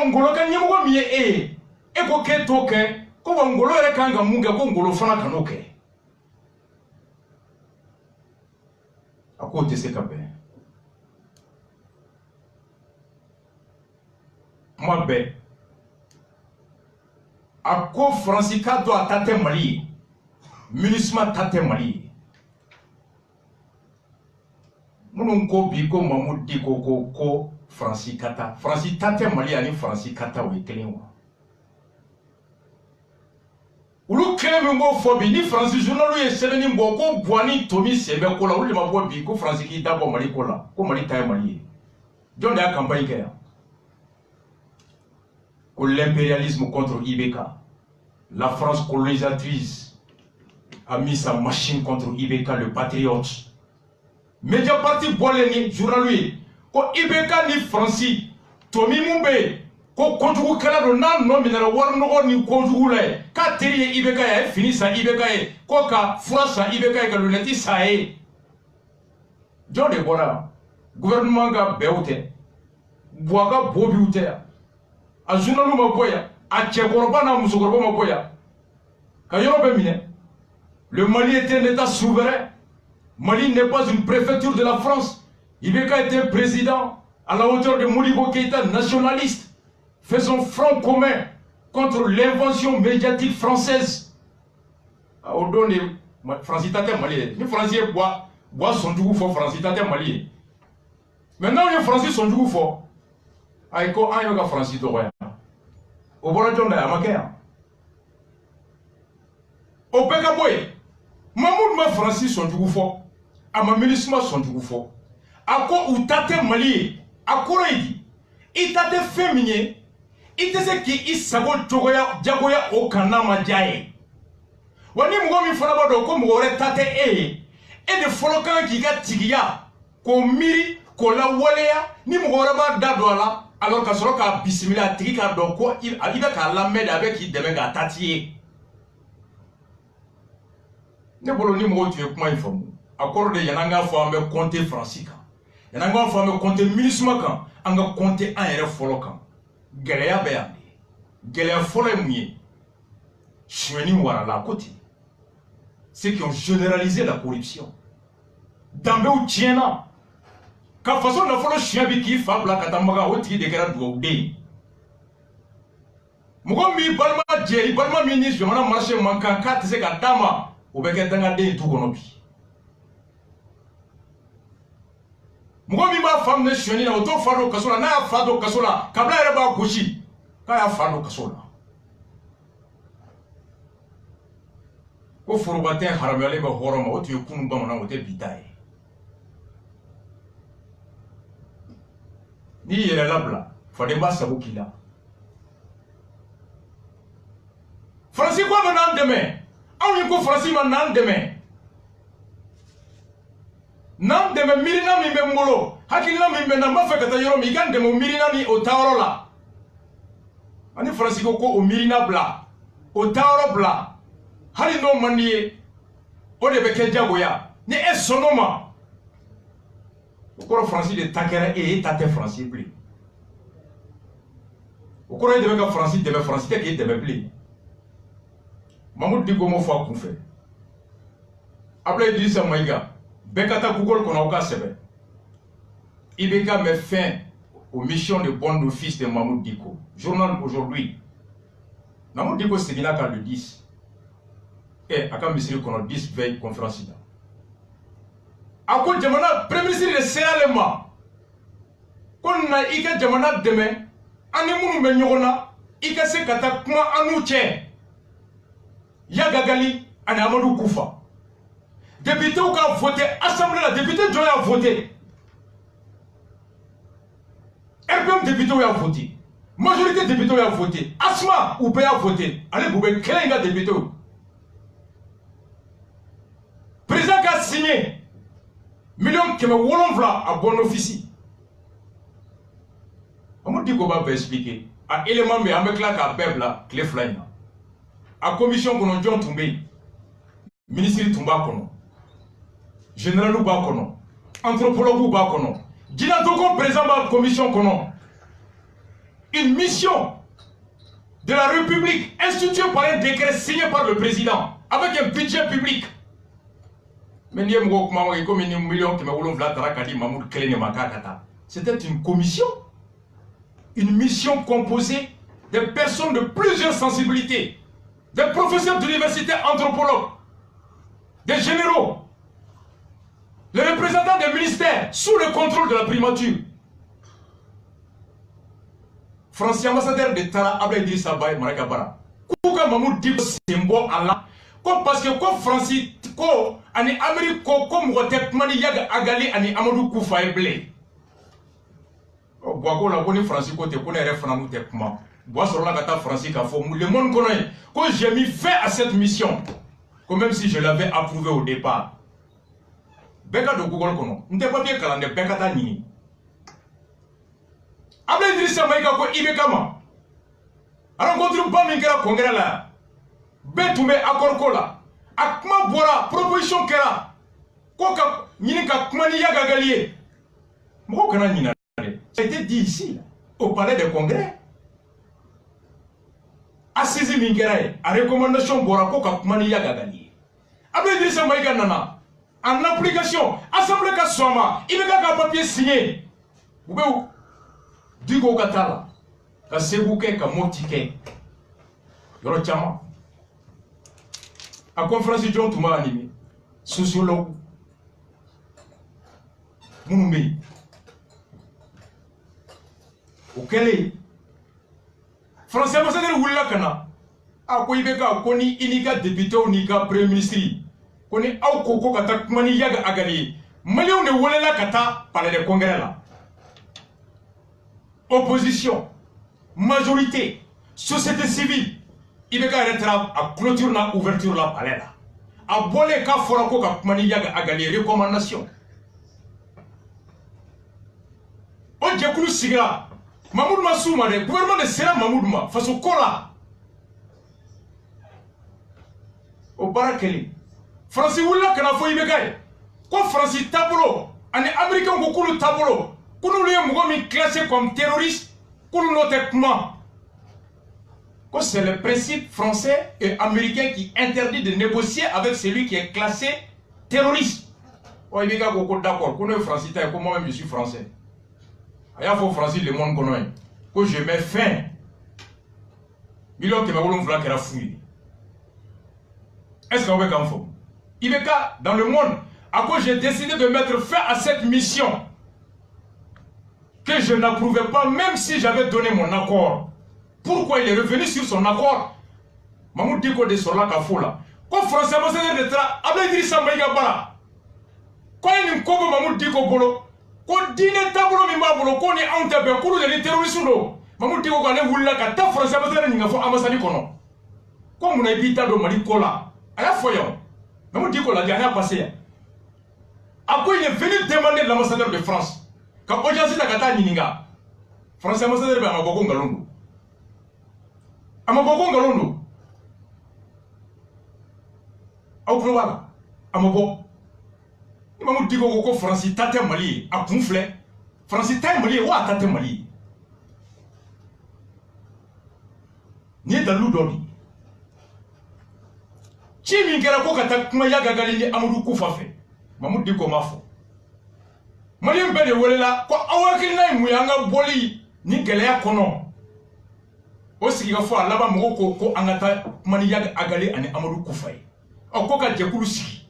Speaker 1: Ngolo ka ɲɛmɔgɔ min ye e ye e ko k'e t'o kɛ ko wa Ngolo yɛrɛ kan ka mun kɛ ko Ngolo fana kan'o kɛ a ko o tɛ se ka bɛn kuma bɛɛ a ko Faransi k'a dɔn a ta tɛ Mali ye MINUSMA ta tɛ Mali ye minnu ko bi ko Mamadou Dicko ko Faransi ka taa Faransi ta tɛ Mali ani Faransi ka taa o ye kelen wa olu kelen min b'o fɔ bi ni Faransi journal ye sɛbɛnni bɔ ko Buwani Tomi sen bɛ ko la olu de ma bɔ bi ko Faransi k'i da bɔ Mali ko la ko Mali ta ye Mali ye jɔn de y'a campagne kɛ yan que l'impérialisme contre IBK, la France colonisatrice a mis sa machine contre IBK, le patriote. Mediapart Boleni, journalier, que IBK ni Franci, Tomi Mumbe, ko kojugu kala do nan no minara warno ni kojugu le ka teri IBK ya fini sa IBK e ko ka frasa IBK ka luneti sa e jode bora gouvernement ga beute boaga bobiute a journalu ma boya a cɛkɔrɔba na musokɔrɔba ma boya ka yɔrɔ bɛ minɛ le Mali était un état souverain. Mali n'est pas une préfecture de la France. IBK était président à la hauteur de Modibo Keïta, nationaliste, faisant front commun contre l'invention médiatique française. Au don de Francitate Mali, ni Français boit son jougou fort Francitate Mali. Maintenant, les Français sont jougou fort. Aïko Ayoga Francis de Roya. o bɔra jɔn da a ma kɛ yan o bɛɛ ka bɔ yen Mahmoud ma Faransi sɔnjugu fɔ a ma MINUSMA sɔnjugu fɔ a ko u ta tɛ Mali ye a kɔrɔ ye di i ta tɛ fɛn min ye i tɛ se k'i sago jagoya o kan n'a ma diya ye wa ni mɔgɔ min fana b'a dɔn ko mɔgɔ wɛrɛ ta tɛ e ye e de fɔlɔ kan k'i ka tigiya k'o miiri k'o lawaleya ni mɔgɔ wɛrɛ b'a da don a la alors ka sɔrɔ k'a bisimila a tigi k'a dɔn ko i bɛ k'a lamɛn de a bɛ k'i dɛmɛ k'a ta t'i ye ne bolo ni mɔgɔw tun ye kuma in faamu a kɔrɔ de yan'an k'a fɔ an bɛ compter Faransi kan yan'an k'a fɔ an bɛ compter MINUSMA kan an ka compter an yɛrɛ fɔlɔ kan gɛlɛya bɛ yan de gɛlɛya fɔlɔ ye mun ye suɲɛni warala ko ten ceux qui ont généralisé la corruption danbew tiɲɛna ka faso nafolo suɲɛ bi k'i fa bila ka taa maga o tigi de kɛra dugawuden ye mɔgɔ min balima jɛ i balima min ni jamana marché man kan k'a tɛ se ka d'a ma o bɛ kɛ dangaden ye du kɔnɔ bi mɔgɔ min b'a fa minɛ suɲɛni na o t'o fa don kaso la n'a y'a fa don kaso la kabila yɛrɛ b'a gosi k'a y'a fa don kaso la ko foroba tɛ haramuyalen bɛ hɔrɔn ma o tun ye kunun bamanan o tɛ bi ta ye n'i yɛrɛ labila faden b'a sago k'i la Faransi ko bɛ n'an dɛmɛ anw ye ko Faransi ma n'an dɛmɛ miirina min bɛ n bolo hakilina min bɛ n na n b'a fɛ ka taa yɔrɔ min i ka n dɛmɛ o miirina ni o taayɔrɔ la ani Faransi ko o miirina bila o taayɔrɔ bila hali n'o man di ye o de bɛ kɛ jagoya ni e sɔnn'o ma o kɔrɔ Faransi de ta kɛra e ta tɛ Faransi bilen o kɔrɔ e de bɛ ka Faransi dɛmɛ Faransi tɛ k'e dɛmɛ bilen Mahmoud Dicko m'o fɔ a kun fɛ Abdoulaye Idrissa Maïga bɛɛ ka taa Google kɔnɔ aw ka sɛbɛn IBK met fin aux missions de bon office de Mahmoud Dicko journal aujourd'hui Mahmoud Dicko seginna ka le 10 a ka misiri kɔnɔ 10 veille conférence la a ko jamana premier ministre de sera ale ma ko na i ka jamana dɛmɛ ani minnu bɛ ɲɔgɔn na i ka se ka taa kuma an n'u cɛ Yagagali ani Amadou Koufa députés ka voté assemblée la député jɔn y'a voté RPM député y'a voté majorité député y'a voté Asma u bɛɛ y'a voté ale b'u bɛ kelen ka député président ka signé $700,000 à bon office Mahmoud Dicko b'a bɛɛ expliquer a élément min an bɛ tila k'a bɛɛ bila tile fila in na a commission kɔnɔ jɔn tun bɛ yen ministre tun b'a kɔnɔ général b'a kɔnɔ anthropologue b'a kɔnɔ jinɛtɔko président b'a commission kɔnɔ une mission de la République instituée par un décret signé par le président avec un budget public mais n'i ye mɔgɔw kuma ma komi ni $700,000 taara ka di Mahmoud kelen de ma k'a ka taa c'était une commission une mission composée de personnes de plusieurs sensibilités des professeurs d'université anthropologues, des généraux, les représentants des ministères sous le contrôle de la primature. Français ambassadeur de Tara Abdoulaye Idrissa Baye Maraka Bara. Kouka Mahmoud Dicko sembo ala ko parce que ko Français ko ani Amérique ko mwote mani yaga agali ani Amadou Koufa eble. O boako la ko ni Français ko te ko ne re fana mu te kuma. Bois sur la gata Français qu'a fait le monde connaît que j'ai mis fin à cette mission comme même si je l'avais approuvé au départ. Beka de Google kono n'était pas bien calendrier beka ta nini. Abdoulaye Idrissa Maïga ko IBK ma. Alors contre pas mingera congrès là. Betumbe accord ko la. Akma bora proposition kera. Ko ka nini ka kumani yaga galie. Moko kana nina. Ça a été dit ici au palais des congrès. Assisi Mingere, a recommandation Borako Kapmani Yagagali. Abdoulaye Idrissa Maïga Nana, en application, Assemblée Kassouama, il y a un papier signé. Vous pouvez Dicko Katala, Kasebouke, Kamotike, Yorochama. À conférence de John Touma animé, sociologue, Mounoumé. Au Kélé. Français ambassadeur wula kana a ko ibe ka ko ni inika député ou ni ka premier ministre ko ni aw ko kata kumani yaga agali malion ne wolela kata palais de congrès là opposition majorité société civile ibe ka retra a clôture na ouverture la palais là a bolé ka fora ko ka kumani yaga agali recommandation on jekulu sigira Mahmoud Massouma le gouvernement de Sera Mahmoud Ma façon kola au barakeli France wula kana fo ibekay ko France tablo ani américain ko kulu tablo kunu le mo mi classé comme terroriste kunu notement ko c'est le principe français et américain qui interdit de négocier avec celui qui est classé terroriste o ibeka ko d'accord kunu France ta ko moi même je suis français. Il faut Francis le monde connaît que je mets fin. Million qui m'a voulu voir qu'elle a fouillé. Est-ce qu'on veut qu'en faut? Il est cas dans le monde à quoi j'ai décidé de mettre fin à cette mission que je n'approuvais pas même si j'avais donné mon accord. Pourquoi il est revenu sur son accord? Mahmoud dit qu'on est sur la cafoula. Quand Français m'a dit de tra, Abdel Idrissa Maïga Bara. Quand il y a une kobo Mahmoud dit qu'on bolo. Ko dine tabolo mi mabolo ko ni anta be kulu de terroriste do Mahmoud Diko ko ale wulla ka ta français ba ni nga fo ambassade kono ko mun ay bita do mali kola aya foyo Mahmoud Diko la dernière passé après il est venu demander l'ambassadeur de France ka audience ta kata nyinga français ambassadeur be amaboko ngalondo au global amaboko Mahmoud Diko ko France tate Mali a kunfle France tate Mali wa tate Mali ni dalu dodi ci min kera ko kata kuma yaga gali ni Amadou Koufa fe Mahmoud Diko mafo Mali mbele wolela ko awakil nay mu yanga boli ni geleya kono o sigi ga fo alaba mo ko angata mani yaga agali ani Amadou Koufa o ko ka jekulu sigi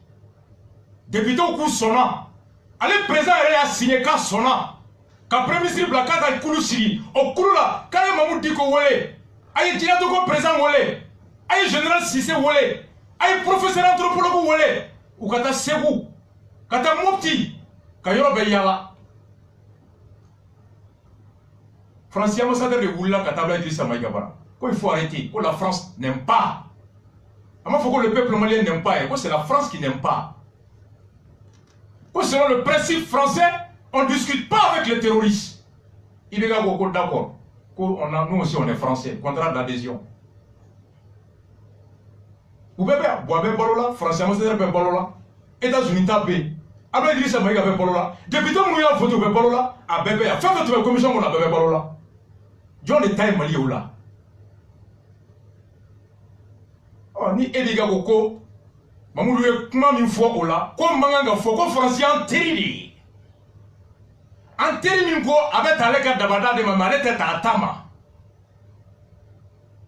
Speaker 1: député au sonna, allez président a signé qu'à sonna, qu'à premier ministre Blakata Koulou Siri, au Kouloula, quand Mahmoud Diko Wole, aïe Djinatoko président Wole, aïe général Sissé Wole, aïe professeur anthropologue Wole, ou Kata Sebou, Kata Mopti, Kayoro Beyala. Français ambassadeur de Woula, Katabla Idrissa Maïga Bara. Quoi il faut arrêter, quoi la France n'aime pas. Il faut que le peuple malien n'aime pas, et quoi c'est la France qui n'aime pas. Selon le principe français, on ne discute pas avec les terroristes. Il est d'accord. Nous aussi, on est français. Contrat d'adhésion. Vous pouvez boire balola, français, ambassadeur balola, États-Unis tapé. Après, Idrissa Maïga balola. Député Mouya photo balola, à bébé, à faire votre commission, on a bébé balola. John est taille Mali ou là. Oh, ni Ediga Koko. Mamoudou comment min fo ola ko manganga fo ko français anteri min ko avec aleka dabada de mamare tata tama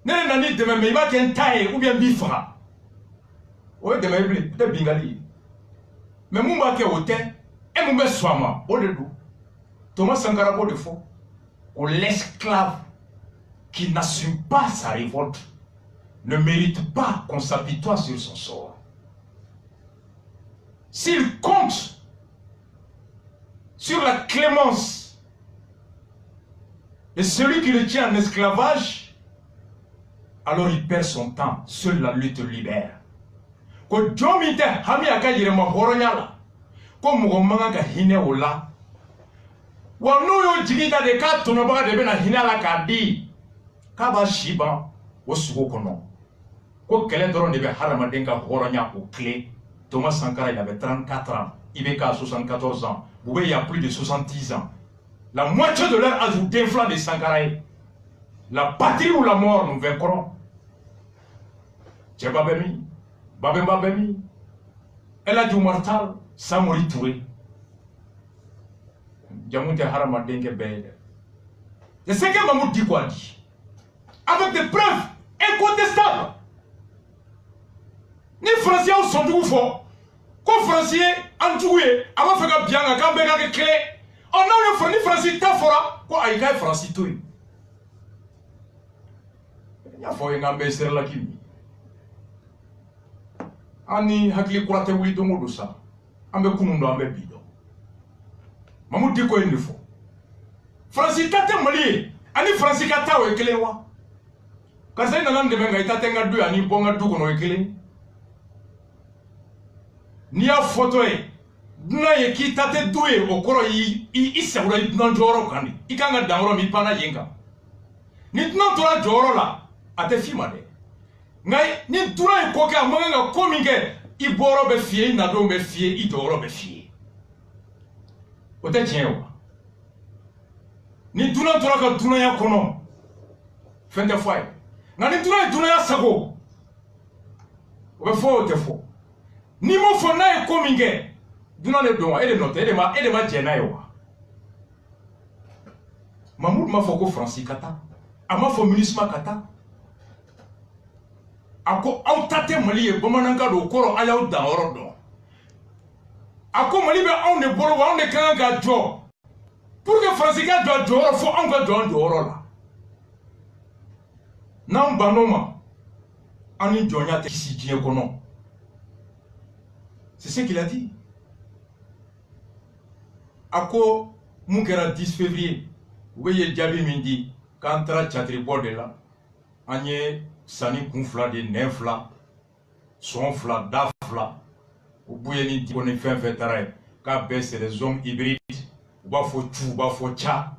Speaker 1: nene nani de me ba ken taille ou bien bifra o de me bli de bingali mais mon ba ke hotel et mon be swama o de dou Thomas Sankara bo de fo o l'esclave qui n'assume pas sa révolte ne mérite pas qu'on s'apitoie sur son sort. S'il compte sur la clémence de celui qui le tient en esclavage, alors il perd son temps. Seule la lutte libère. Ko jomite hami aka yirema horonyala. Ko mugomanga ka hine ola. Wa no yo jigita de ka tonoba de bena hinala ka di. Ka ba shiba wo sugo kono. Ko kele doron de be harama denka horonya au clé. Thomas Sankara, il avait 34 ans. Ibeka a 74 ans. Boubé, il y a plus de 70 ans. La moitié de leur âge vous déflant des Sankaraïs. La patrie ou la mort, nous vaincrons. Tchébabemi, Babemi, Elle a du mortal, Samori Touré. Djamoute Haramadenge Bede. C'est ce que Mahmoud Diko a dit. Avec des preuves incontestables. Ni Français sont du fort. Quand Français en joué, avant de faire bien, quand on a clé, on a eu un Français ta fora, quoi, il y a Français tout. ya fo en ambe ser la kimi ani hakli kurate wi do ngodo sa ambe kunundo ambe bido mamu diko en fo Francis tate mali ani Francis kata o ekelewa kasa ina nan de menga itate ngadu ani bonga du kono ekele ni ya photo e duna ye ki tate duwe okoro i sewra duna joro kandi ikanga dangoro mi pana yenga ni duna tora joro la ate fima de ngai ni dura ko ka manga ko minge i boro be fie na do be fie i doro be fie o te tien ni duna tora ka duna ya kono fende foi na ni duna ya sago o be fo te fo ni mo fo na e ko minge duna le don ele note ele ma jena yo Mamoud ma fo ko Francis kata ama fo munisma kata ako autate mali e bomananga do koro ayaw da orodo ako mali be on ne boro wa on ne kan ga jo pour que Francis ga do fo on ga do oro la namba noma ani jonya te si die kono c'est ce qu'il a dit ako mukera 10 février weye jabi mindi kantra chatri borde la anye sani kunfla de nefla sonfla dafla obuye ni ti koni fin tare ka baisse les hommes hybrides ba fo tu ba fo cha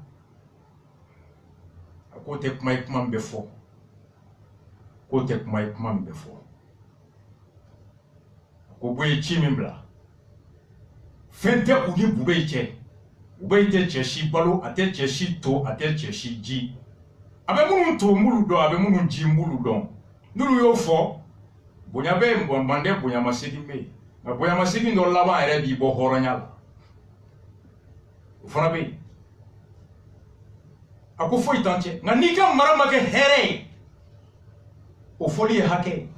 Speaker 1: akote kuma mbefo kote kuma mbefo ko boye chimimbla fente uni bube che ube te cheshi balo ate cheshi to ate cheshi ji abe munu to mulu do abe munu ji mulu do nulu yo fo bonya be mbande bonya masigi me na bonya masigi ndo laba ere bi bo horonyal fona be ako fo itanche na nika marama ke here o foli hake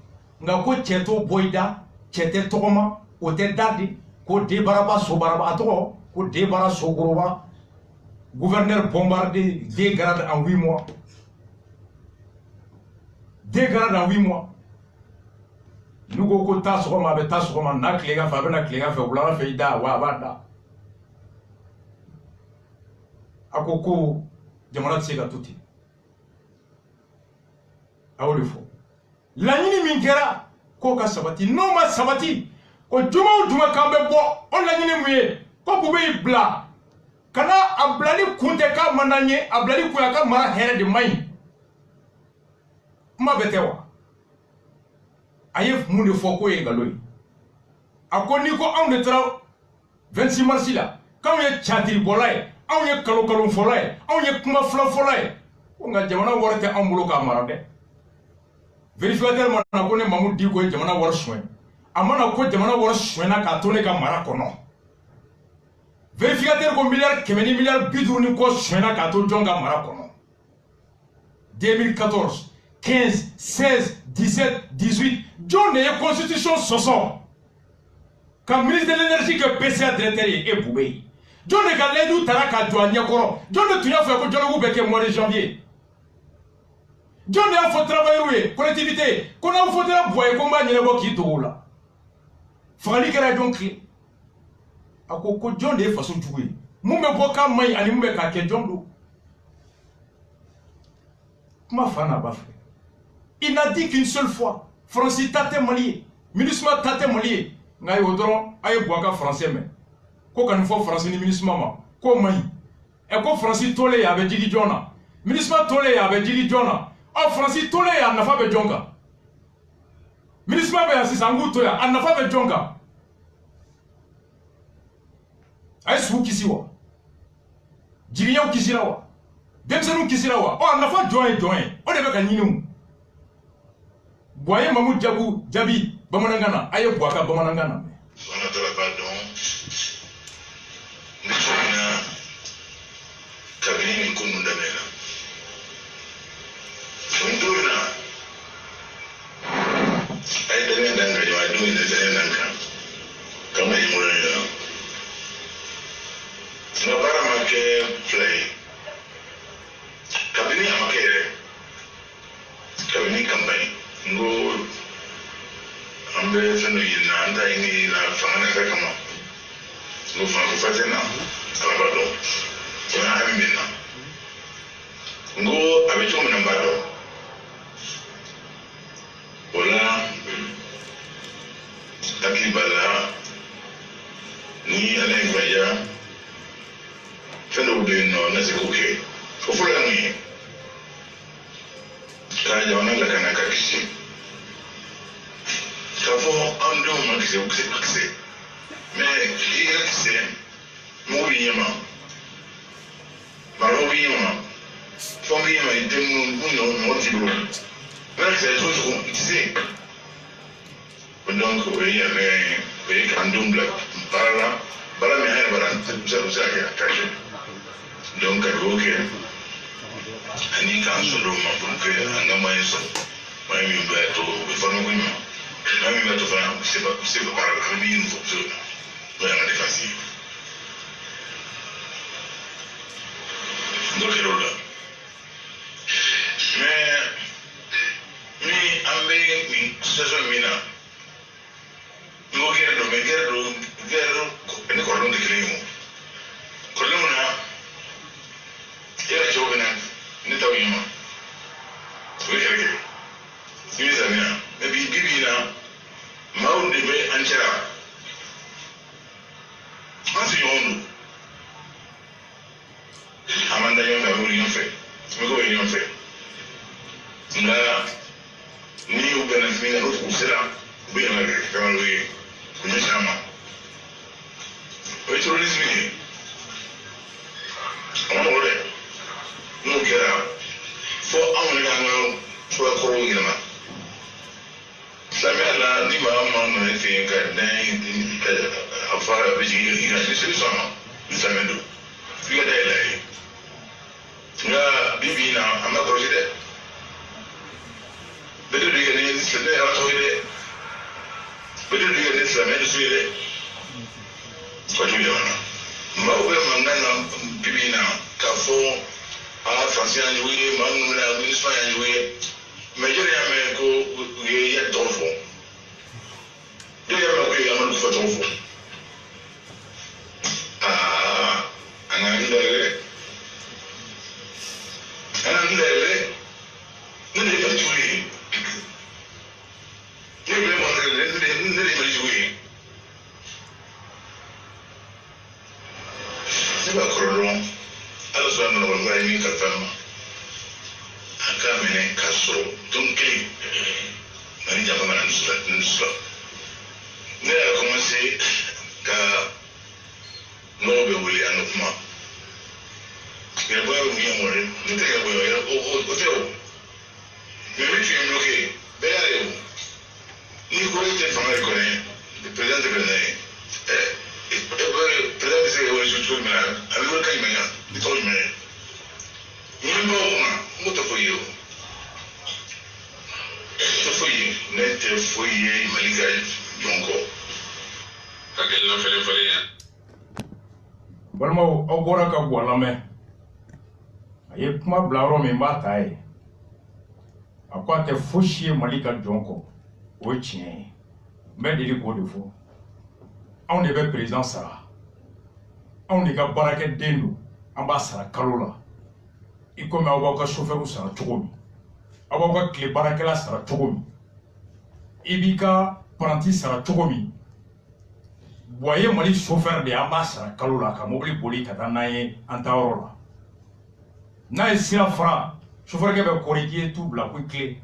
Speaker 1: nga ko cheto boida chete tokoma o te dadi ko de baraba so baraba ato ko de bara so goroba gouverneur bombardé 2 grades en 8 mois 2 grades en 8 mois nous ko ta so ma be ta so ma na klega fa be na klega fa wala fa ida wa bada akoko jamana tsega tuti awole fo la nyini min kera ko ka sabati no ma sabati ko juma kambe bo on la nyini muye ko bube bla kana ablali kunte ka mananye ablali kuya ka mara here de mai ma betewa ayef munde foko e galoi akoni ko on de tra 26 mars la quand ye chatiri bolay on ye kalo folay on ye kuma fla folay ko nga jamana worte ambulo ka mara de vérificateur mana ko ne Mamoud di ko jamana war soin amana ko jamana war soin na ka tone ka mara kono vérificateur ko milliard bidou ni ko soin na ka to jonga mara kono 2014 15 16 17 18 John ne constitution soso comme ministre de l'énergie que PCA directeur et Boubé John ne ga ledu taraka douania koro John ne tuya fa ko jolo beke mois de janvier John ne faut travailler collectivité qu'on a faut la boye combat ni le boki toula fali kera donc akoko John de façon jouer mumbe boka mai ani mumbe ka ke John do ma fana ba frère il n'a dit qu'une seule fois Francis tate mali ministre tate mali ngai odron ay boka français mais ko kan fo français ni ministre mama ko mai e ko Francis tole ya be jigi jona ministre tole ya be jigi jona o Francis tole ya nafa be jonga ministre be asisangu to ya nafa be jonga ay su kisiwa jigi yaw kisirawa demsenu kisirawa o nafa join o de be ka nyinu boye Mamoud jabu jabi bamanangana ayo boaka bamanangana
Speaker 2: on a de pardon nisona kabini kununda mena sonduna ay dañu danga yo adu ni dañu nanka kama yimura yo no para make play kabini amakere kabini
Speaker 3: ngo ambe feno yina anda ini na fanga ka kama ngo fanga fatena alabado ona amina ngo abecho mna mbado wala takibala ni alengwaya feno be no na zikuke fofula ni kaja wanala kana kakisi kafo ando makise ukse me iya kise mo yema maro yema fongi yema idemu no mo tibro me kise to kise donc oui mais kandum la bara me hay bara ça ya kaje donc ok ani kan solo ma porque anga mais mai mi beto e fanno qui mai mi beto fa se va para la mia in funzione vai alla difensiva donc là mais mi ambe mi saison mina no quiero en corrón de clima columna era jovena ni tawima wekere ni zamina nabi bibina mawde be anchara asu yondo amanda yonga wuri yonfe mego yonfe nga ni ubena finga no kusira be yonga kama wuri kunyeshama wetu rizmi amore no kera fo awon ga ngo so ko yima sami ala ni ma no e fi ga dan ka afara be ji ga ni se so ma sami do fi ga dai lai nga bibi na ama ko de bedu diga ni se de ala to de bedu diga ni sami do su de ko ju de wana ma o be mangana bibi na ka fo a français en jouer man la ministre en jouer mais je rien ko il y a trop fond il y a pas que il y a trop fond ana ndele ne pas jouer ne pas jouer c'est pas corrompu alors ça nous va y mettre calme akamene kaso donc nani jamba mana nusla ne a commencé ka nobe wuli anokuma il boy ou bien mourir ne te ka boy o teo mais tu es bloqué belle ni ko te fanga ko ne le président de Benin président de ce que mais avec le caïmania de toi mais ni bon moto foyo to foyi net foyi malika jonko kakel la fele ya
Speaker 1: balma o bora ka gwalame aye kuma blaro me mbatai akwa te foshi malika jonko o chien mais deli ko defo on devait président sara on de ka barake dendo ambassadeur kalola iko me awaka chauffeur sara chokomi awaka kle barake la sara chokomi ibika apprenti sara chokomi boye mali chauffeur de ambassadeur kalola ka mobile boli katanaye antaorola na sira fra chauffeur ke be corriger tout la clé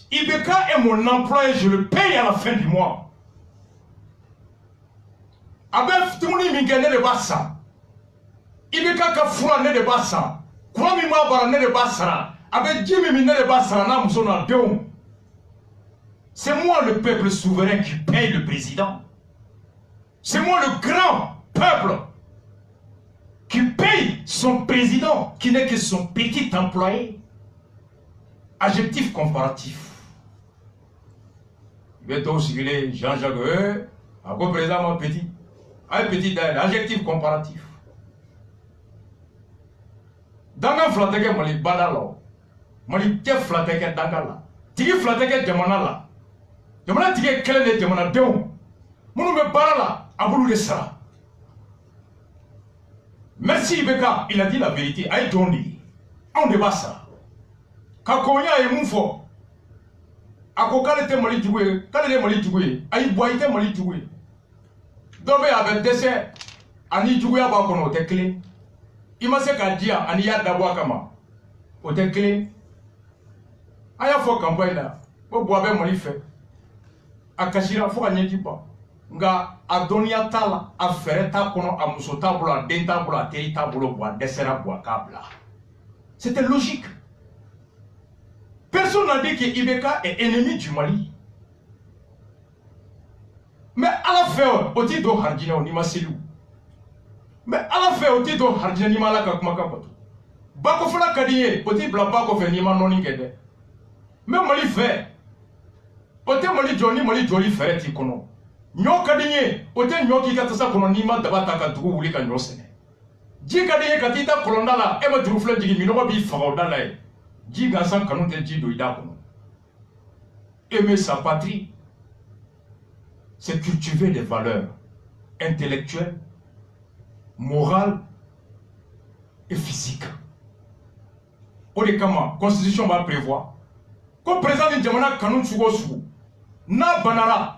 Speaker 1: Ibeka est mon employé, je le paye à la fin du mois. Abef Timouni Mingene de Bassa. Ibeka Kafura ne de Bassa. Kwami Mabara ne de Bassa. Avec Jimmy Mine de Bassa, Namzona Bion. C'est moi le peuple souverain qui paye le président. C'est moi le grand peuple qui paye son président, qui n'est que son petit employé. Adjectif comparatif. Beto Sigile, Jean-Jacques, à quoi présent mon petit? Un petit d'aide, adjectif comparatif. Dans un flatte que moi les badalo, Mali tɛ fila tɛ kɛ danga la tigi fila tɛ kɛ jamana la jamana tigi ye kelen de jamanadenw minnu bɛ baara la a b'olu de sara. Merci Ibeka, il a dit la vérité. Aïe Jondi, on ne b'a ça. Quand on y a un moufo, à quoi qu'elle était Mali joué, qu'elle était Mali joué, aïe boité Mali joué. Donc avec décès, ani joué à Bakono au clé. Il m'a dit qu'à dire, ani y'a d'abord kama au clé. Aïe a fort campagne là, au bois avec Mali fait. À Kachira, faut gagner du pas. Nga adonia tala a fere ta kono a muso tablo a den tablo a teri tablo boa desera boa kabla. C'était logique. Personne n'a dit que Ibeka est ennemi du Mali. Mais à la fin, au titre de Hardina ou Nima Selou. Mais à la fin, au titre de Hardina Nima la Kakumakapato. Bako Fala Kadiye, au titre de Bako fait Nima non ingede. Mais Mali fait. Au titre Mali Joli fait Tikono. Nyo kadinye, ote nyo ki katasa kono nima dabata ka dugu wuli ka nyo sene. Ji kadinye katita kolonda la, ema dugu fula jigi minoba bi fagauda la e. Ji gansan kanun te ji doida kono. Aimer sa patrie, c'est cultiver des valeurs intellectuelles, morales et physiques. Odekama, constitution va prévoir. Comme président de Djamana kanun sugo sugo, na banara,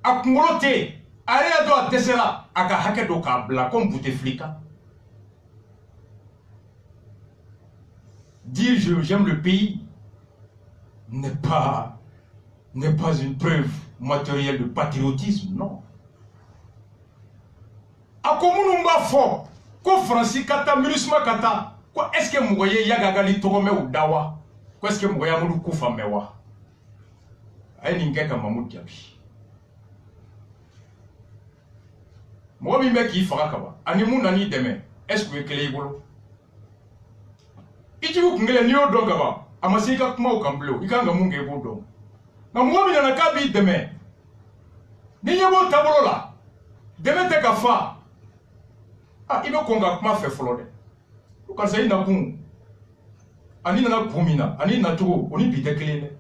Speaker 1: a kungolote area do a desera aka hake do ka bla comme Bouteflika. Dire j'aime le pays n'est pas une preuve matérielle de patriotisme, non. A komunu mba fo ko Francis kata minusma kata ko est-ce que mugoye yagagali togome ou dawa ko est-ce que mugoya mulu kufa mewa ay ningeka Mamoud Diaby. Moi, je suis Farakaba. Animou nani demain. Est-ce que vous êtes bolo? Si vous êtes un peu de Amasika kuma au Kamblo, il y a un monde qui est bon. Mais moi, je suis un peu demain. Ni yabo tabolo la. Demain, tu as fait. Ah, il faut qu'on a fait flore. Quand ça y est, na kun. Ani na kumina, ani na tugo, oni bite kelene.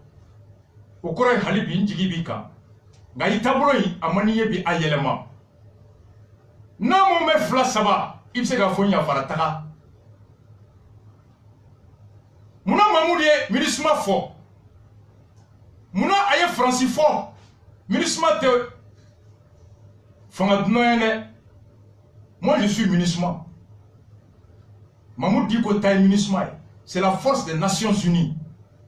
Speaker 1: Okora halibi njigi bika. Nga itabolo yi amani yebi ayelema. Non, mon fla saba, il s'est gafouillé à Faratara. Mouna Mamoudie, ministre fort. Mouna aye Francis fort. Ministre te. Fangadnoyene. Moi je suis ministre. Mamoud dit que taille ministre. C'est la force des Nations Unies.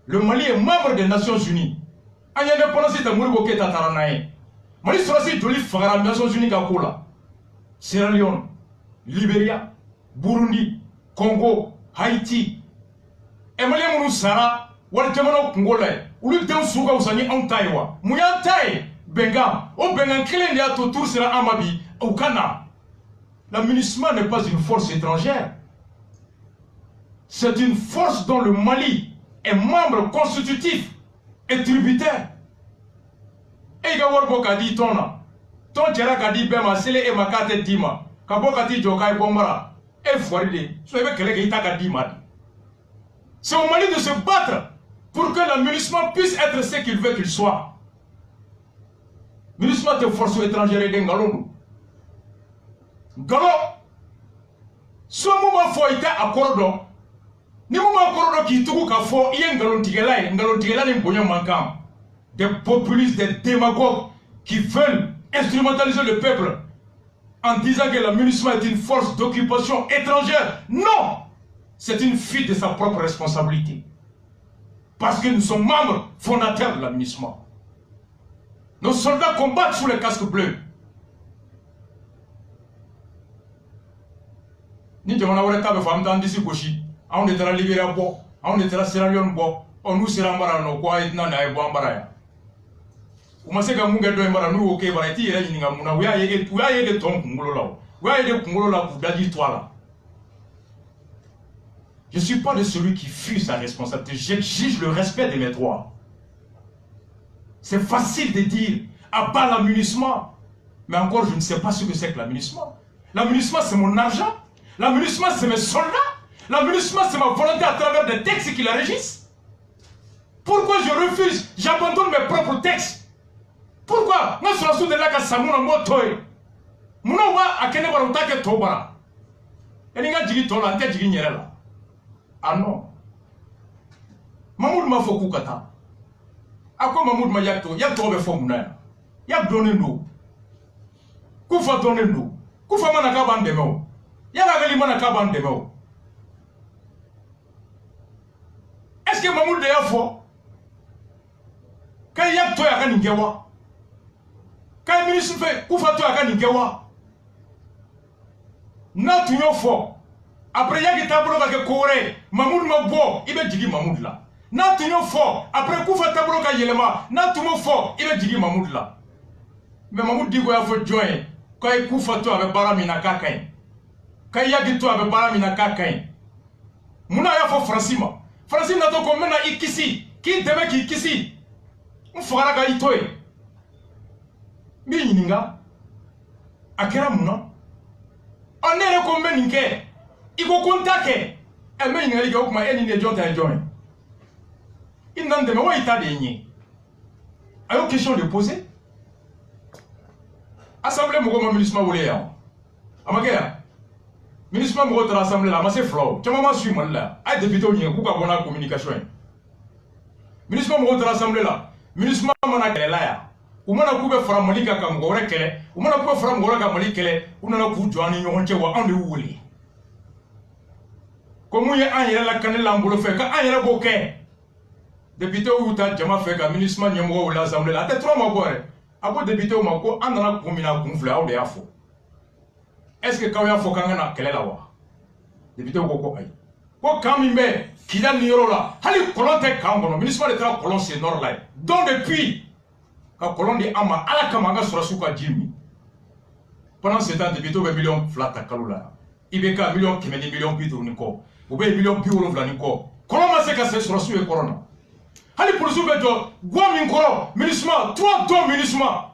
Speaker 1: Le Mali est membre des Nations Unies. Aïe, indépendance de Mouribo Keta Taranaye. Mali sera si joli Fagara Nations Unies Kakola. Sierra Leone, Libéria, Burundi, Congo, Haïti. Emalien Mounou Sara, Waltemano Congolais, ou le Dem Souga ou Sani Antaiwa, Mouyantaï, Benga, au Bengan Kilendia Totour sera Amabi, au Ghana. La MINUSMA n'est pas une force étrangère. C'est une force dont le Mali est membre constitutif et tributaire. Et Gawarbo Kadi Tona. Ton tchera kadi bema sele e makate dima kaboka ti joka e bombara e foiride soyez que les gars kadima. C'est au Mali de se battre pour que la MINUSMA puisse être ce qu'il veut qu'il soit. MINUSMA te force étrangère et d'engalo. Galo so mouma fo ita akorodo ni mouma akorodo ki tuku ka fo yen ngalo tigela ni bonyo mankam. Des populistes, des démagogues qui veulent instrumentaliser le peuple en disant que la MINUSMA est une force d'occupation étrangère. Non! C'est une fuite de sa propre responsabilité. Parce que nous sommes membres fondateurs de la MINUSMA. Nos soldats combattent sous les casques bleus. Ni jamana wale tabe famta andisi koshi. On est à la Libéria bo, on est à la Sierra Leone bo, on nous sera mbara no kwa itna na ebo mbara ya. Umaseka munga do mbara nu oke bara ti yera nyinga muna uya ye de ton kungolo la. Uya ye de kungolo la kudaji twala. Je ne suis pas de celui qui fuit sa responsabilité. J'exige le respect de mes droits. C'est facile de dire abat la MINUSMA. Mais encore, je ne sais pas ce que c'est que la MINUSMA. La MINUSMA, c'est mon argent. La MINUSMA, c'est mes soldats. La MINUSMA, c'est ma volonté à travers des textes qui la régissent. Pourquoi je refuse? J'abandonne mes propres textes. Pourquoi? Moi, je suis là que ça m'a motoé. Mon wa a kene bara utake tobara. Et nga jigi tola ante jigi nyere la. Ah non. Mamoud ma foku kata. Ako Mamoud ma yakto be fo muna. Yak donne ndo. Kufa donne ndo. Kufa mana ka ban demo. Yala gali mana ka ban demo. Est-ce que Mamoud de yafo? Kay yakto ya kan ngewa. Kay ministre fe kufa to ya kan ngewa. Na tunyo fo. Après yaki tablo ka ke kore, Mamoud ma bo, ibe jigi Mamoud la. Na tunyo fo, après kufa tablo ka yelema, na tumo fo, ibe jigi Mamoud la. Mais Mamoud digo ya fo join, kay kufa to abe bara mina kakain. Kay yaki to abe bara mina kakain. Muna ya fo Francima. Francima na to ko mena ikisi, ki deme ki ikisi. Mfara ka itoe. Mi yininga. Akera muna. On est recommandé que il faut contacter et mais il y a des gens qui ont des gens qui ont joint. Il n'en demeure pas état de nier. A une question de poser. Assemblée mon ministre voulait hein. Amagaya. Ministre mo de l'assemblée là, mais c'est flow. Tu m'as su mal là. A député ni ku ka bona communication. Ministre mo de l'assemblée là. Ministre mo na kele là ya. Umana kube fara malika ka mgore kele, umana kube fara mgore ka malikele, unana ku joani nyonche wa ande wuli. Komu ye an yere la kanela ambulo fe ka an yere boke. Député ou ta jama fe ka ministre nyamgo ou l'assemblée la te 3 mois gore. Abo député ou mako andana kumina kumfla ou de afo. Est-ce que quand ya fo kanga na kele la wa? Député ou ko ay. Ko kamimbe kila niro la, hali kolonte kangono, ministre de tra kolon c'est nord là. Donc depuis ka kolon di ama ala kamanga sura suka jimi pendant ce temps député be million flata kalula ibeka million kimeni million bitu niko ube million biolo vla niko kolon ma se ka se sura suwe corona hali police be do gwa min koro ministre 3 don ministre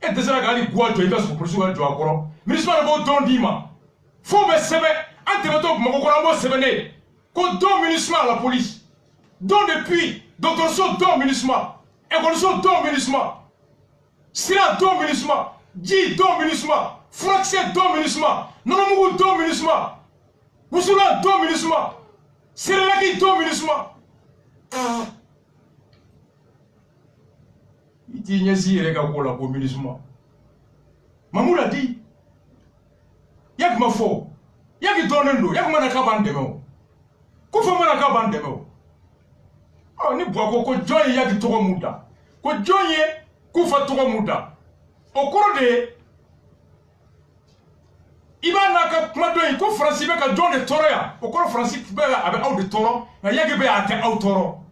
Speaker 1: et déjà gali gwa to iba su police be do akoro ministre be don dima fo be sebe ante be to mako koro mo sebe ne ko don ministre à la police don depuis docteur so don ministre Évolution don ministre, Sira don ministre, Ji don ministre, Fraxé don ministre, Nonomugu don ministre, Usula don ministre, Sirelaki don ministre. Il dit Nyesi rega kola pour ministre. Mamoud a dit Yak ma fo, Yak donendo, Yak manaka bandemo. Kufa manaka bandemo. Oh, ni boako ko joye yaki togo muda. Ko joye kufa togo muda. Okoro de iba naka kumado ko Francis be ka jonde toro ya. Okoro Francis be abe au de toro, na yaki be ate au toro.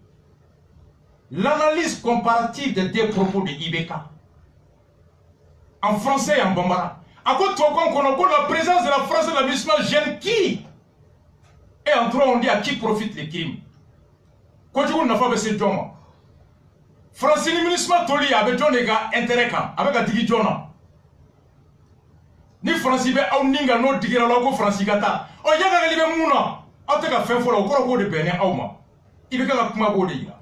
Speaker 1: L'analyse comparative des deux propos de Ibeka en français et en bambara. À quoi toi qu'on la présence de la France et l'avertissement gêne qui? Et en trois on dit à qui profite les crimes. Quand tu n'a pas baissé Joma, Francine ministre Toli avec John Ega intérêt avec un digi Jona. Ni Francis be au ninga no digira logo Francisata. O yaga libe muna. O te ka fen fo lo ko de bene awma. Ibe ka kuma bo de ira.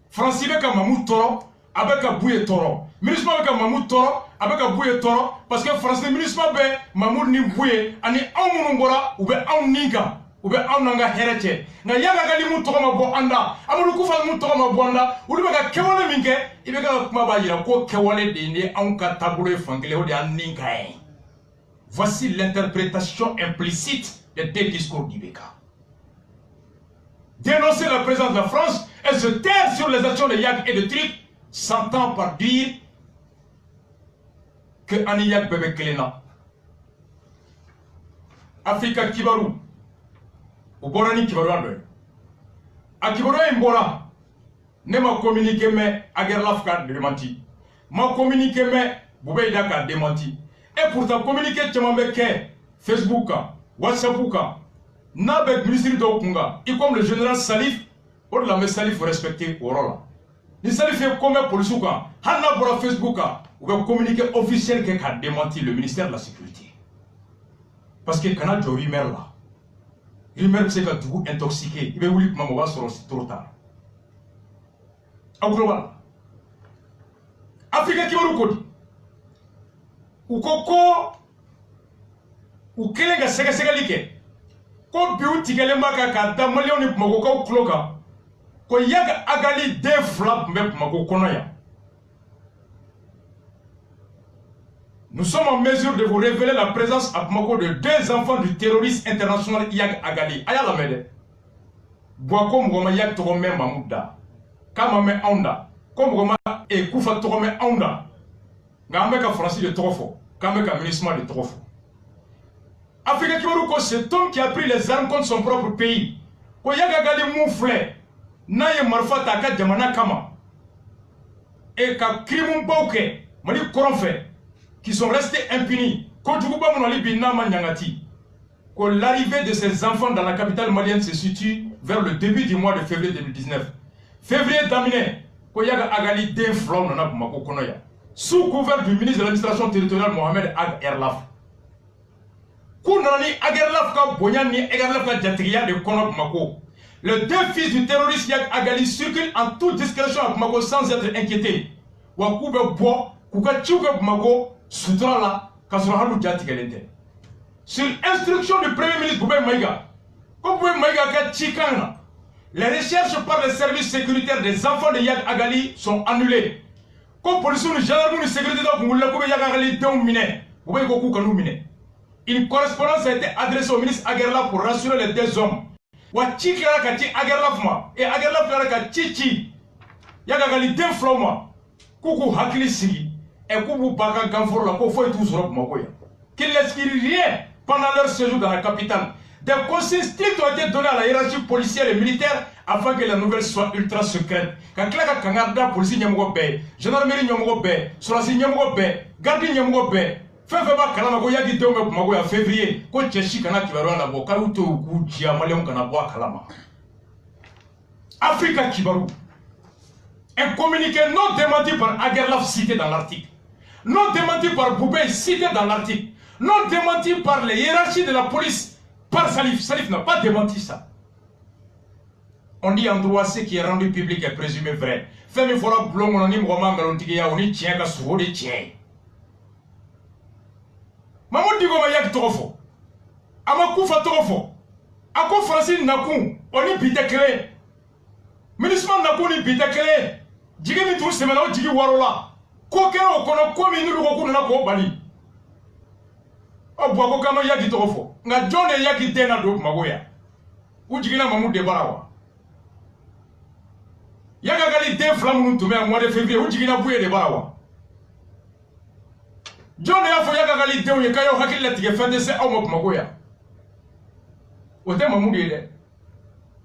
Speaker 1: Francis be ka mamu toro avec un bouye toro. Ministre be ka mamu toro avec un bouye toro parce que Francis ministre be mamu ni bouye ani awmu ngora ou be aw ninga. Ube awnanga herete na yaga gali mu tokoma bo anda amuru kufa mu tokoma bo anda ulu beka kewole minke ibe ka kuma ba yira ko kewole de ne anka tabulo fangele o de aninka. Voici l'interprétation implicite des deux discours d'Ibeka. Dénoncer la présence de la France et se taire sur les actions de Yak et de Trip s'entend par dire que Aniyak bebe kelena Afrika Kibaru Uborani kibaru a kibaru imbora ne ma communiquer mais agerlaf ka démenti ma communiquer mais Boubeida ka démenti et pourtant communiquer tchemambe ke Facebook WhatsApp na be ministre de Kunga et comme le général Salif or la Salif respecter orola ni Salif est comme police ka hanna bora Facebook ou be communiquer officiel que ka démenti le ministère de la sécurité parce que kana jo rumeur là rumeur c'est que tout intoxiqué il veut lui maman va sur trop tard au global Afrique kibaru kodi ukoko ukelenga sega ko biu tigelemba ka da malioni magoka ukloka ko yaga agali de flap mbe magokono ya. Nous sommes en mesure de vous révéler la présence à Bamako de 2 enfants du terroriste international Yag Agali. Aya la mede. Boako mgoma Yag Togome Mamouda. Kama me onda. Comme mgoma e Koufa Togome onda. Ngameka Francis de Trofo. Kameka Ministre de Trofo. Afrique Kibaruko, cet homme qui a pris les armes contre son propre pays. Ko Yag Agali moufle. Naye Marfa Taka Djamana Kama. Et ka Krimum Bauke. Mali Koronfe. Qui sont restés impunis. L'arrivée de ces enfants dans la capitale malienne se situe vers le début du mois de février 2019. Février d'Aminé, Koyaga Agali d'inflom dans Bamako Konoya. Sous couvert du ministre de l'administration territoriale Mohamed Ag Erlaf. Kounani Ag Erlaf ka Bonyani Erlaf ka Jatriya de Kono Bamako. Les 2 fils du terroriste Yag Agali circulent en toute discrétion à Bamako sans être inquiétés. Wakoube Bois, Kouka Tchouka Bamako. Soutrala, Kasurahalu Jatigalete. Sur instruction du Premier ministre Boubé Maïga, les recherches par les services sécuritaires des enfants de Yag Agali sont annulées. Comme police de gendarmerie de sécurité une correspondance a été adressée au ministre Agerla pour rassurer les 2 hommes. Et Agerla Chichi Yag Agali d'infloma. Koukou Hakili Sigi. Et Koubou Baka Ganfor la Kofo et tous Rob Magoya. Qu'ils n'expirent rien pendant leur séjour dans la capitale. Des consignes strictes ont été données à la hiérarchie policière et militaire afin que la nouvelle soit ultra secrète. Quand Klaka Kangarda, police Nyamogo Bay, gendarmerie Nyamogo Bay, Solasi Nyamogo Bay, Gardi Nyamogo Bay, Fefeba Kalamagoya qui tombe Magoya février, quand Tchechi Kana qui va rendre la boca, ou Tou Diamalion Kanaboa Kalama. Africa Kibaru. Un communiqué non démenti par Agerlaf cité dans l'article. Non démenti par Boubé cité dans l'article. Non démenti par les hiérarchies de la police par Salif. Salif n'a pas démenti ça. On dit en droit ce qui est rendu public est présumé vrai. Femme fora blong on anim roman galontigia on y tient ka souro de tient. Maman digo ma yak trofo. Ama kufa trofo. Ako Francine Nakou on y bite clé. Ministre Nakou ni bite clé. Jigi mi tout semaine o jigi warola. Kokero kono komi nulu kokuna na ko bali. O bwako kama yaki trofo. Nga jone yaki tena do magoya. Ujigina mamu de barawa. Yaga gali de flamu ntume en mois de février ujigina bouye de barawa. Jone yafo yaga gali de uye kayo hakile tige fende se au magoya. Ote mamu de.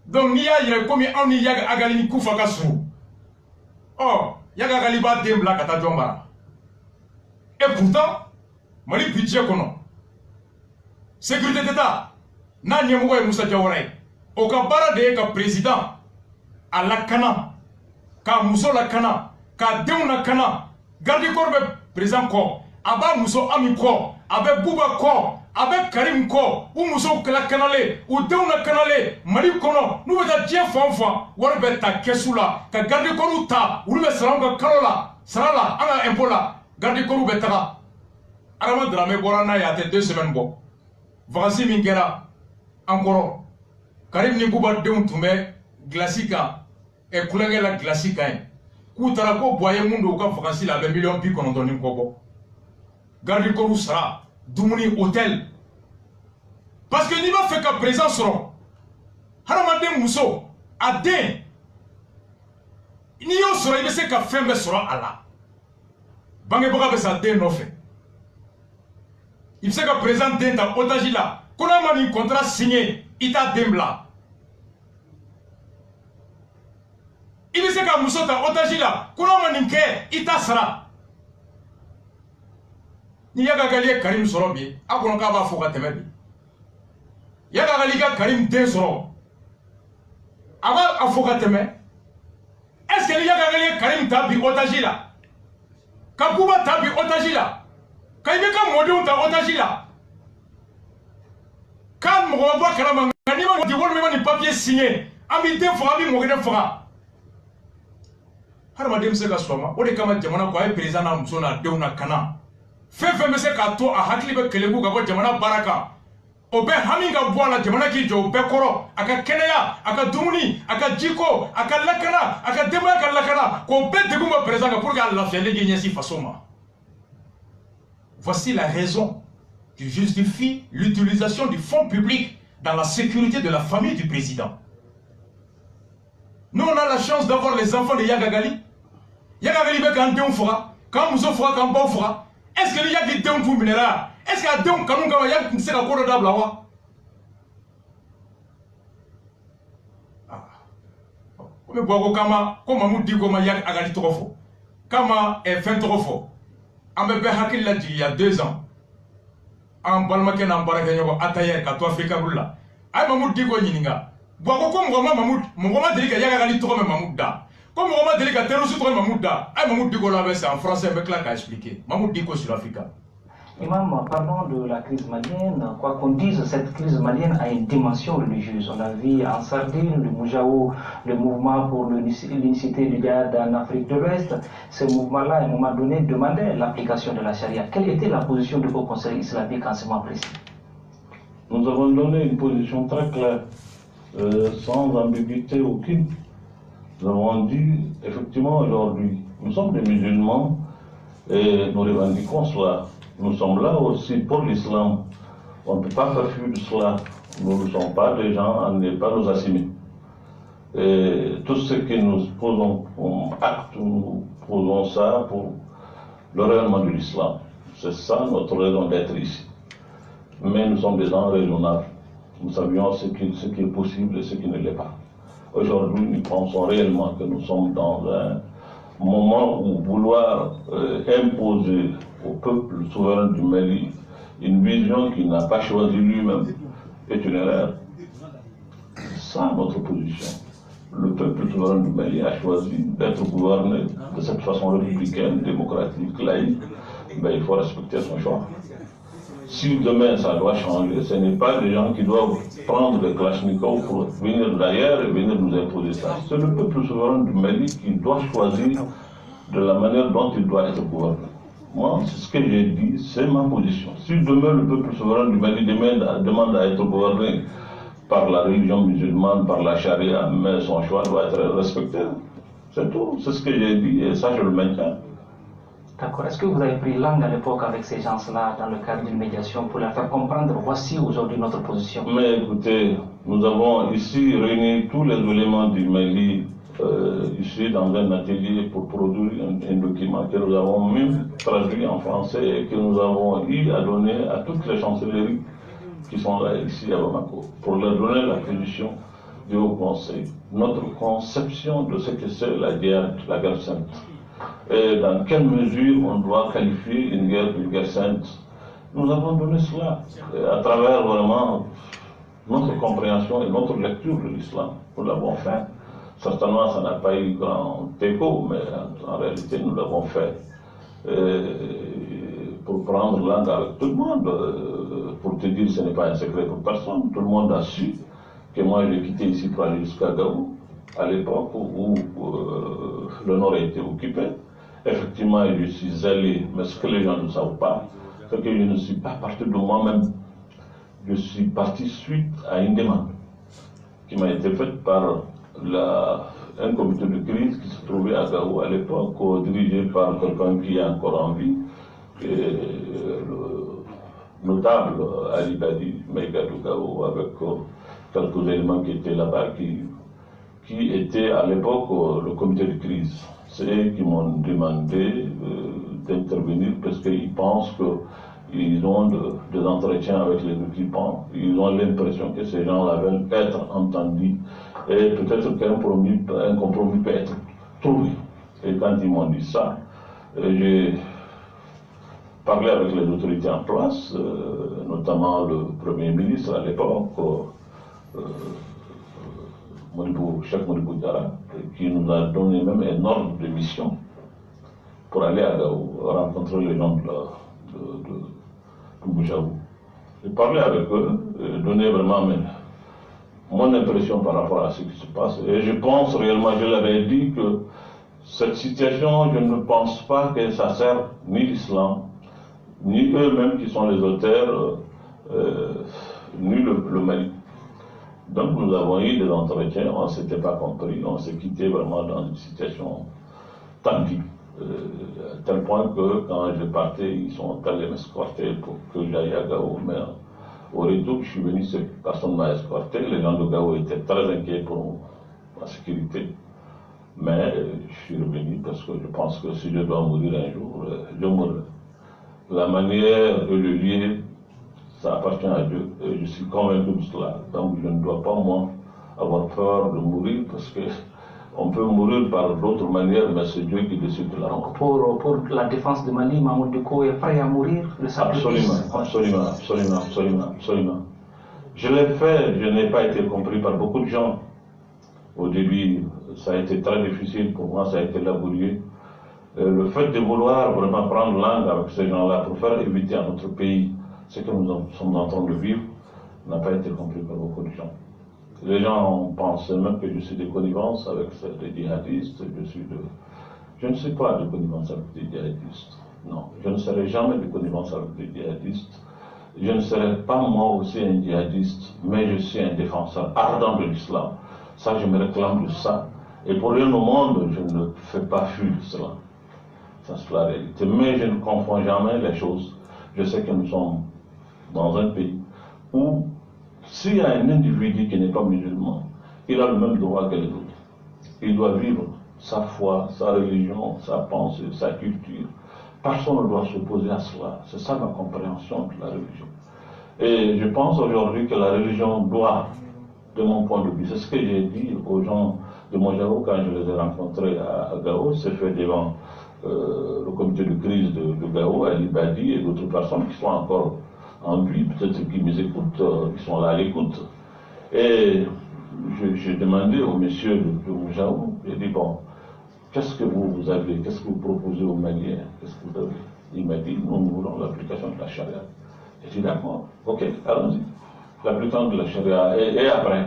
Speaker 1: Donc ni ya yire komi on ni yaga agali ni kufa kasu. Oh, Yaga Galiba Dembla Kata Djombara. Et pourtant, Mali budget kono. Sécurité d'État. Na Nyemogo et Moussa Diawara. Oka bara de ka président. A la kana. Ka Mousso la kana. Ka Deun la kana. Garde Korbe président ko. Aba Mousso Ami ko. Abe Bouba ko. Abe Karim ko. Ou Mousso la kanale. Ou Deun la kanale. Mali kono. Nous avons dit fanfa. Warbe ta kesula. Ka garde koru ta. Ou le saranga karola. Sarala. Anga impola. Garde koru betara. Arama drame borana ya te 2 semaines bo. Vacancy mingera. Encore. Karim ni Bouba Deun tume. Glacica. Et Koulenge la glacica. Koutara ko boye mundo ka vacancy la 20 millions pi konondoni kobo. Garde koru sara. Doumouni hôtel. Parce que n'y va faire qu'à présent seront. Haramade Mousso, Adin. N'y a sera, il sait qu'à faire sera Allah. Bangeboga besa den no fait. Il sait qu'à présent den ta otagila. Qu'on a un contrat signé, ita dembla. Il sait qu'à Mousso ta otagila. Qu'on a un ke, ita sera. Ni yaga gali Karim Sorobi, akono ka ba foka temebi. Yaga gali ka Karim Den Soro. Aba afoka teme. Est-ce que yaga gali Karim tabi otagila? Kabuba tabi otagila. Kaibeka modon ta otagila. Kan mo ba kala mangani ma di wol me ni papier signé. Ami Den fo abi mo gene fo. hadamaden bɛ se ka sɔn o de kama jamana ko a ye président n'a muso n'a denw na kana fɛn fɛn bɛ se k'a to a hakili bɛ kɛlɛku ka bɔ jamana baara kan o bɛɛ hami ka bɔ a la jamana k'i jɔ o bɛɛ kɔrɔ a ka kɛnɛya a ka dumuni a ka jiko a ka lakana a ka denbaya ka lakana k'o bɛɛ degun bɔ président kan pour que a lafiyalen k'i ɲɛsin faso ma. Voici la raison qui justifie l'utilisation du fonds public dans la sécurité de la famille du président. Nous, on a la chance d'avoir les enfants de Yagagali. Yagagali veut qu'un déon fera, quand Mousso fera, quand Bao fera. Est-ce que Yagi déon pour minera? Est-ce qu'il y a déon quand on Yag ne sait pas quoi de d'ablawa? Mais bon, comme on dit comment Yag Agali Trofo, Kama est 20 Trofo. On me fait là il y a 2 ans. En Balmaken, en Barakanyo, Atayer, Kato Afrika Bula. Aïe Mamoud Digo Yininga. Boako comme Roma Mamoud, mon Roma Delika Yagali Trom Mamoud da. Comme Roma Delika Terrosu Trom Mamoud da. Aïe Mamoud Digo là, c'est en français avec la qu'à expliquer. Mamoud Digo sur l'Africa.
Speaker 4: Imam, parlons de la crise malienne. Quoi qu'on dise, cette crise malienne a une dimension religieuse. On a vu en Sardine, le Moujao, le mouvement pour l'unicité du Djihad en Afrique de l'Ouest. Ce mouvement-là, à un moment donné, demandait l'application de la charia. Quelle était la position du Haut Conseil islamique en ce moment précis?
Speaker 5: Nous avons donné une position très claire, sans ambiguïté aucune. Nous avons dit, effectivement, aujourd'hui, nous sommes des musulmans et nous revendiquons cela. Nous sommes là aussi pour l'islam. On ne peut pas faire fuir cela. Nous ne sommes pas des gens à ne pas nous assumer. Et tout ce que nous posons comme acte, nous posons ça pour le rayonnement de l'islam. C'est ça notre raison d'être ici. Mais nous sommes des gens raisonnables. Nous savions ce qui est possible et ce qui ne l'est pas. Aujourd'hui, nous pensons réellement que nous sommes dans un moment où vouloir imposer au peuple souverain du Mali une vision qu'il n'a pas choisie lui-même est une erreur. C'est ça notre position. Le peuple souverain du Mali a choisi d'être gouverné de cette façon républicaine, démocratique, laïque. Ben, il faut respecter son choix. Si demain ça doit changer, ce n'est pas des gens qui doivent prendre des Kalachnikov pour venir d'ailleurs et venir nous imposer ça. C'est le peuple souverain du Mali qui doit choisir de la manière dont il doit être gouverné. Moi, c'est ce que j'ai dit, c'est ma position. Si demain le peuple souverain du Mali demande à être gouverné par la religion musulmane, par la charia, mais son choix doit être respecté. C'est tout, c'est ce que j'ai dit et ça je le maintiens.
Speaker 4: D'accord. Est-ce que vous avez pris langue à l'époque avec ces gens-là dans le cadre d'une médiation pour leur faire comprendre voici aujourd'hui notre position? Mais
Speaker 5: écoutez, nous avons ici réuni tous les éléments du Mali ici dans un atelier pour produire un document que nous avons même traduit en français et que nous avons eu à donner à toutes les chancelleries qui sont là ici à Bamako pour leur donner la position du Haut Conseil, notre conception de ce que c'est la guerre sainte. Et dans quelle mesure on doit qualifier une guerre sainte. Nous avons donné cela à travers vraiment notre compréhension et notre lecture de l'islam. Nous l'avons fait. Certainement, ça n'a pas eu grand écho, mais en réalité, nous l'avons fait pour prendre langue avec tout le monde. Pour te dire, ce n'est pas un secret pour personne. Tout le monde a su que moi, j'ai quitté ici pour aller jusqu'à Gao, à l'époque où le nord a été occupé. Effectivement, je suis allé, mais ce que les gens ne savent pas, c'est que je ne suis pas parti de moi-même. Je suis parti suite à une demande qui m'a été faite par un comité de crise qui se trouvait à Gao à l'époque, dirigé par quelqu'un qui est encore en vie, le notable Ali Badi Maïgadou Gao, avec quelques éléments qui étaient là-bas, qui étaient à l'époque le comité de crise. C'est eux qui m'ont demandé d'intervenir parce qu'ils pensent qu'ils ont des entretiens avec les occupants. Ils ont l'impression que ces gens-là veulent être entendus et peut-être qu'un compromis peut être trouvé. Et quand ils m'ont dit ça, j'ai parlé avec les autorités en place, notamment le Premier ministre à l'époque, Cheikh Modibo Diarra, qui nous a donné même un ordre de mission pour aller à Gao, rencontrer les gens de Bouchaou. J'ai parlé avec eux, donné vraiment mon impression par rapport à ce qui se passe. Et je pense réellement, je leur ai dit que Cette situation, je ne pense pas que ça sert ni l'islam, ni eux-mêmes qui sont les auteurs, ni le Mali. Donc nous avons eu des entretiens, on ne s'était pas compris, on s'est quitté vraiment dans une situation tendue. À tel point que quand je partais, ils sont allés m'escorter pour que j'aille à Gao. Mais au retour, je suis venu, cette personne m'a escorté. Les gens de Gao étaient très inquiets pour ma sécurité. Mais je suis revenu parce que je pense que si je dois mourir un jour, je mourrai. La manière et le lieu, ça appartient à Dieu. Et je suis convaincu de cela. Donc je ne dois pas, moi, avoir peur de mourir parce que on peut mourir par d'autres manières, mais c'est Dieu qui décide de la mort.
Speaker 4: Pour la défense de Mali, Mamoud Diko est prêt à mourir de sacrifice.
Speaker 5: Absolument. Je l'ai fait, je n'ai pas été compris par beaucoup de gens. Au début, ça a été très difficile pour moi, ça a été laborieux. Le fait de vouloir vraiment prendre langue avec ces gens-là pour faire éviter à notre pays ce que nous sommes en train de vivre n'a pas été compris par beaucoup de gens. Les gens pensent même que je suis de connivence avec des djihadistes, je ne suis pas de connivence avec des djihadistes. Non, je ne serai jamais de connivence avec des djihadistes. Je ne serai pas moi aussi un djihadiste, mais je suis un défenseur ardent de l'islam. Ça, je me réclame de ça. Et pour rien au monde, je ne fais pas fuir cela. Ça, c'est la réalité. Mais je ne confonds jamais les choses. Je sais que nous sommes dans un pays où, s'il y a un individu qui n'est pas musulman, il a le même droit que les autres. Il doit vivre sa foi, sa religion, sa pensée, sa culture. Personne ne doit s'opposer à cela. C'est ça ma compréhension de la religion. Et je pense aujourd'hui que la religion doit, de mon point de vue, c'est ce que j'ai dit aux gens de Mojao quand je les ai rencontrés à Gao, c'est fait devant le comité de crise de Gao, Ali Badi et d'autres personnes qui sont encore en vie, peut-être qui nous écoutent, qui sont là à l'écoute. Et j'ai demandé au monsieur de Mojao, j'ai dit, bon, qu'est-ce que vous avez, qu'est-ce que vous proposez aux Maliens, qu'est-ce que vous avez? Il m'a dit, nous voulons l'application de la charia. J'ai dit, d'accord, ok, allons-y. L'application de la charia, et après?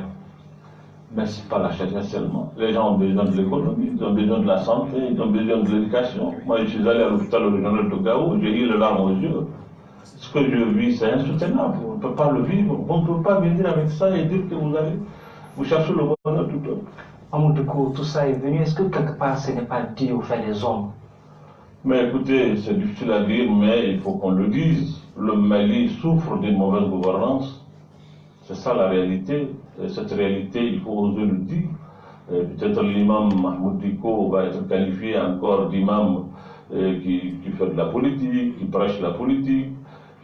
Speaker 5: Mais ce n'est pas la charia seulement. Les gens ont besoin de l'économie, ils ont besoin de la santé, ils ont besoin de l'éducation. Moi, je suis allé à l'hôpital régional de Gao, j'ai eu les larmes aux yeux. Ce que je vis, c'est insoutenable. On ne peut pas le vivre. On ne peut pas venir avec ça et dire que vous cherchez le bonheur du peuple.
Speaker 4: Amoudoukou, tout ça est venu. Est-ce que quelque part ce n'est pas dû au fait des hommes?
Speaker 5: Mais écoutez, c'est difficile à dire, mais il faut qu'on le dise. Le Mali souffre d'une mauvaise gouvernance. C'est ça la réalité. Et cette réalité, il faut oser le dire. Peut-être l'imam Mahmoud Diko va être qualifié encore d'imam qui fait de la politique, qui prêche la politique.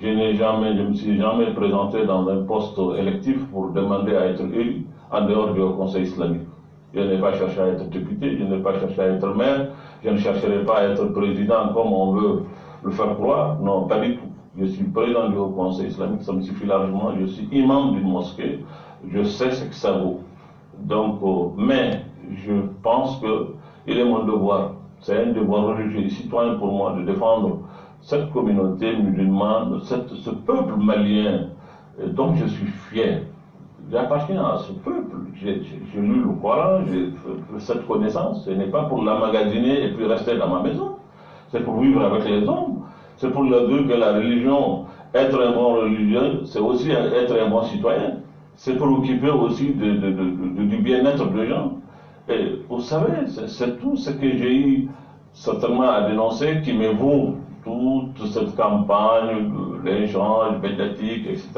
Speaker 5: Je ne me suis jamais présenté dans un poste électif pour demander à être élu en dehors du Conseil islamique. Je n'ai pas cherché à être député, je n'ai pas cherché à être maire, je ne chercherai pas à être président comme on veut le faire croire. Non, pas du tout. Je suis président du Haut Conseil islamique, ça me suffit largement. Je suis imam d'une mosquée, je sais ce que ça vaut. Donc, mais je pense qu'il est mon devoir, c'est un devoir religieux et citoyen pour moi de défendre cette communauté musulmane, ce peuple malien dont je suis fier. J'appartiens à ce peuple, j'ai lu le Coran, j'ai cette connaissance, ce n'est pas pour l'emmagasiner et puis rester dans ma maison, c'est pour vivre avec les hommes, c'est pour leur dire que la religion, être un bon religieux, c'est aussi être un bon citoyen, c'est pour occuper aussi du bien-être des gens. Et vous savez, c'est tout ce que j'ai eu certainement à dénoncer qui me vaut toute cette campagne, l'échange médiatique, etc.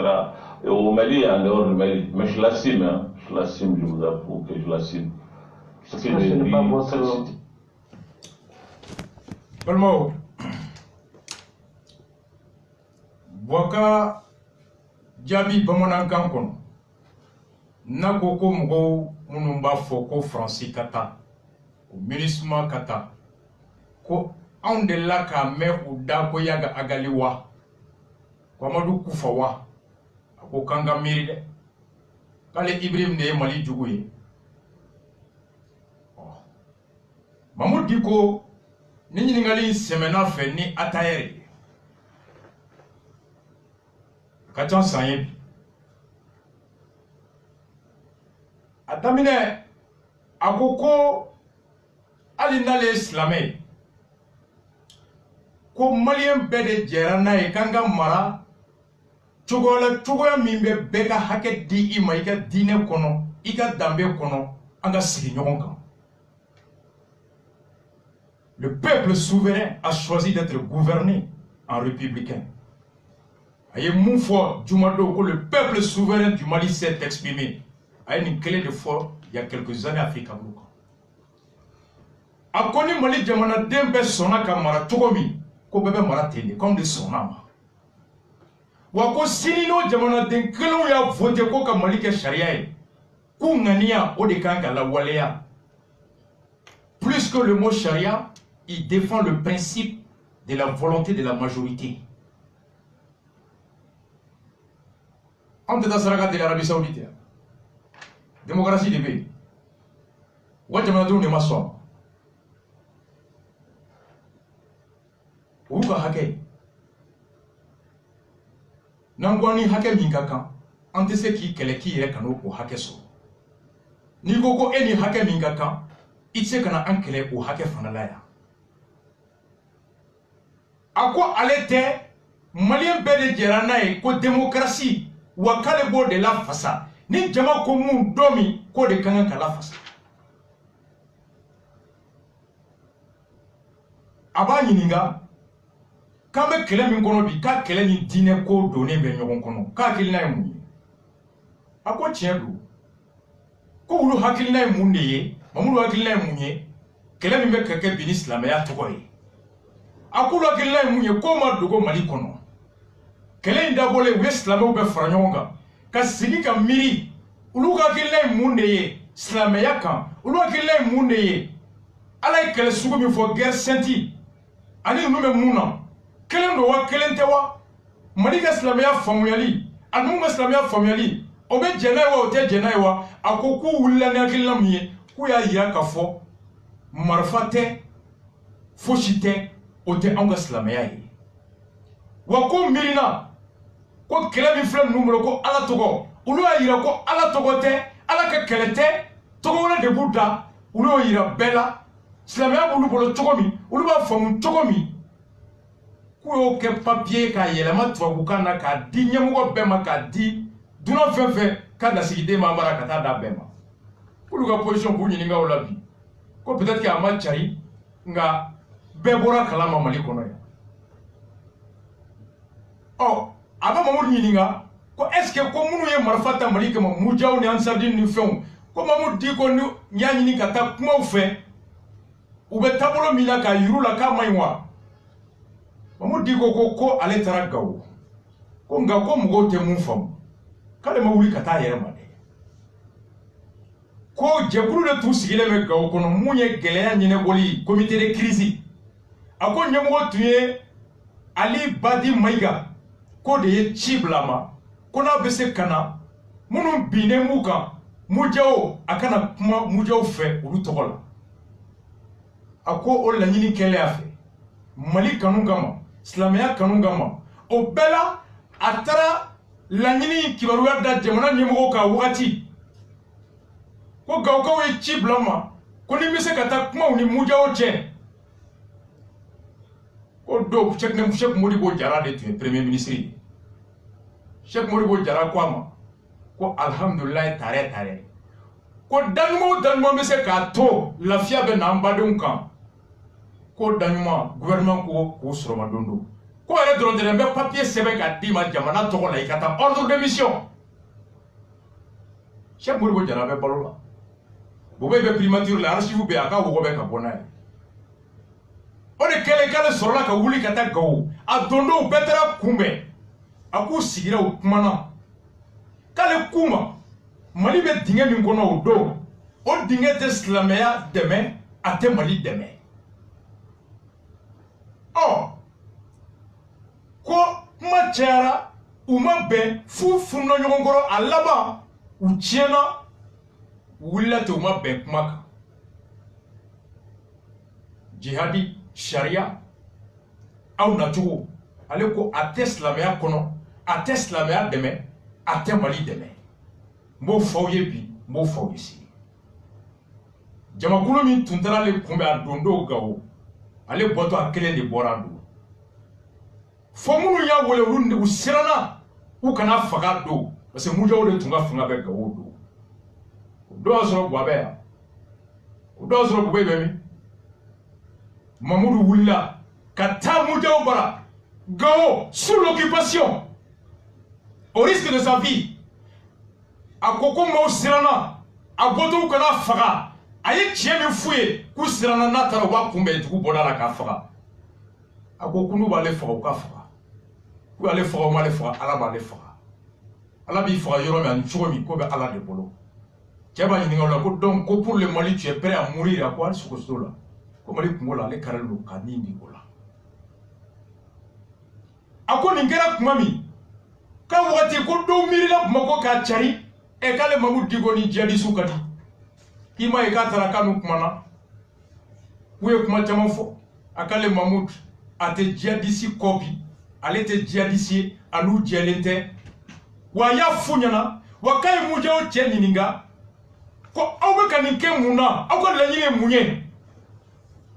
Speaker 5: Et au Mali et en dehors du Mali. Mais je l'assume, hein. Je l'assume, je vous avoue que je l'assume.
Speaker 4: Ce que j'ai dit,
Speaker 1: Balmo, Boaka Djabi Bamonankan kono. Nako ko mɔgɔw minnu b'a fɔ ko Faransi ka taa, o MINUSMA ka taa, ko anw delila k'a mɛn u da ko yaga agali wa, ko Amadu Kufa wa, a ko k'an ka miiri dɛ, k'ale Ibrahim de ye Mali jugu ye. Mamudu Diko ni ɲininkali sɛmɛnna fɛ ni Atayɛri ye, ka ca san ye bi. A daminɛ a ko ali n'ale silamɛ ko maliyɛn bɛɛ de jɛra n'a ye k'an ka mara cogoya min bɛ bɛɛ ka hakɛ di i ma i ka diinɛ kɔnɔ i ka danbe kɔnɔ an ka sigi ɲɔgɔn kan. Le peuple souverain a choisi d'être gouverné en républicain. Et mon foi, que le peuple souverain du Mali s'est exprimé à une clé de foi il y a quelques années à Afrique. A connu Mali Djamana Dembe Sona Kamara Togomi, Kobebe Maratene, comme de Sonama. Wako Sinino Djamana Den Kelou ya voté Koka Malike Sharia, Kungania Odekanga la Walea. Plus que le mot Sharia, il défend le principe de la volonté de la majorité. On te dasaraka de l'Arabie Saoudite. Démocratie de paix. Wajamadu ne maso. Uka hake. Nangwani hake mingakan. Ante se ki keleki yere kano ko hake so. Ni gogo eni hake mingakan. Itse kana ankele o hake fanalaya. Ako alete malien bede jerana e ko démocratie wakale bo de la fasa ni jama ko mun domi ko de kanga kala fasa aba nyininga kambe kele min kono bi ka kele ni dine ko donné be nyogon kono ka kilina e mun ako tiendo ko wulu hakilina e mun ye mamulu hakilina e mun ye kele min be kake bin islamaya to ko ye akulu hakilina e mun ye ko ma dogo Mali kono kele inda bole we islamou be fara ɲɔgɔn kan ka sigi ka miri ulu ka hakilina ye mun de ye silamɛya kan ulu hakilina ye mun de ye ala ye kɛlɛ sugu min fɔ guerre sainte ani ninnu bɛ mun na kelen don wa kelen tɛ wa Mali ka silamɛya faamuyali ani mun ka silamɛya faamuyali o bɛ jɛn n'a ye wa o tɛ jɛn n'a ye wa a ko k'u wulila ni hakilina min ye k'u y'a yira k'a fɔ marifa tɛ fosi tɛ o tɛ anw ka silamɛya ye wa ko mirina ko kɛlɛ min filɛ ninnu bolo ko ala tɔgɔ olu y'a yira ko ala tɔgɔ tɛ ala ka kɛlɛ tɛ tɔgɔ wɛrɛ de b'u da olu y'o yira bɛɛ la silamɛya b'olu bolo cogo min olu b'a faamu cogo min k'u y'o kɛ papiye k'a yɛlɛma tubabukan na k'a di ɲɛmɔgɔ bɛɛ ma k'a di dunan fɛn fɛn ka lasigiden ma mara ka taa d'a bɛɛ ma k'olu ka position k'u ɲininka o la bi ko peut-être que a ma cari nka bɛɛ bɔra kalama Mali kɔnɔ yan ɔ a bɛ Mamudu ɲininka ko est-ce que ko minnu ye marifa ta Mali kama mujaw ni ansardi ni fɛnw ko Mamudu di ko ni y'a ɲini ka taa kumaw fɛ u bɛ taabolo min na k'a yiru la k'a ma ɲi wa Mamudu di ko ale taara Gawo ko nka ko mɔgɔw tɛ mun faamu k'ale ma wuli ka taa a yɛrɛ ma dɛ ko jɛkulu de tun sigilen bɛ Gawo kɔnɔ mun ye gɛlɛya ɲɛnabɔli comité de crise a ko ɲɛmɔgɔ tun ye Ali Badi Mayiga ko de ye ci bila ma ko n'a bɛ se ka na minnu binnen b'u kan mujaw a kana kuma mujaw fɛ olu tɔgɔ la a ko o laɲini kɛlen a fɛ Mali kanu kama silamɛya kanu kama o bɛɛ la a taara laɲini kibaruya da jamana ɲɛmɔgɔw kan wagati ko Gawukaw ye ci bila ma ko ni bɛ se ka taa kumaw ni mujaw cɛ ko do Sheikh Modibo Jara de tun ye premier ministre ye Sheikh Modibo Jara ko a ma ko alhamdulillah tare ko daɲuman bɛ se k'a to lafiya bɛ n'an badenw kan ko daɲuman gouvernement ko k'o sɔrɔma don do ko yɛrɛ dɔrɔn tɛ n bɛ papier sɛbɛn k'a d'i ma jamana tɔgɔ la i ka taa ordre de mission Sheikh Modibo Jara bɛ balo la Bobe bɛ primature la archive bɛ a ka wɔgɔ bɛ ka bɔ n'a ye o de kɛlen k'ale sɔrɔla ka wuli ka taa Gawo a dondow bɛɛ taara kunbɛn a k'u sigira o kumana k'ale k'u ma Mali bɛ dingɛ min kɔnɔ o don o dingɛ tɛ silamɛya dɛmɛ a tɛ Mali dɛmɛ ɔ ko kuma cayara u ma bɛn fu fununa ɲɔgɔn kɔrɔ a laban u tiɲɛna u wulila ten u ma bɛn kuma kan jihadi Sharia aw nacogo ale ko a tɛ silamɛya kɔnɔ a tɛ silamɛya dɛmɛ a tɛ Mali dɛmɛ n b'o fɔ aw ye bi n b'o fɔ aw ye sini jamakulu min tun taara ale kunbɛ a don do Gawo ale bɔtɔ a kelen de bɔra a don fɔ minnu y'a wele olu u siranna u kana faga don parce que mujaw de tun ka fanga bɛ Gawo don o dɔw y'a sɔrɔ Buwa bɛ yan o dɔw y'a sɔrɔ Bube bɛ min Mamudu wulila ka taa mujaw bara Gawo sous l'occupation au risque de sa vie a ko ko maaw siranna a bɔtɔ u kana faga a ye tiɲɛ min f'u ye k'u siranna n'a taara u b'a kunbɛn dugu bɔda la k'a faga a ko k'u b'ale faga u ka faga k'u y'ale faga u m'ale faga Ala b'ale faga Ala b'i faga yɔrɔ min ani cogo min k'o bɛ Ala de bolo cɛ b'a ɲininka o la ko donc ko pour le Mali tu es prêt à mourir a ko hali sogo t'o la ko Mali kungo la ale karalen don ka nin di o la a ko nin kɛra tuma min k'a wagati ko dɔw miirila Bamako k'a cari k'ale Mamudu Diko ni djihadistes ka di k'i ma ye k'a taara k'a n'u kumana k'u ye kuma caman fɔ a k'ale Mamudu a tɛ djihadiste kɔ bi ale tɛ djihadiste ye a n'u jɛlen tɛ wa a y'a f'u ɲɛna wa k'a ye mujaw cɛ ɲininka ko aw bɛ ka nin kɛ mun na aw ka laɲini ye mun ye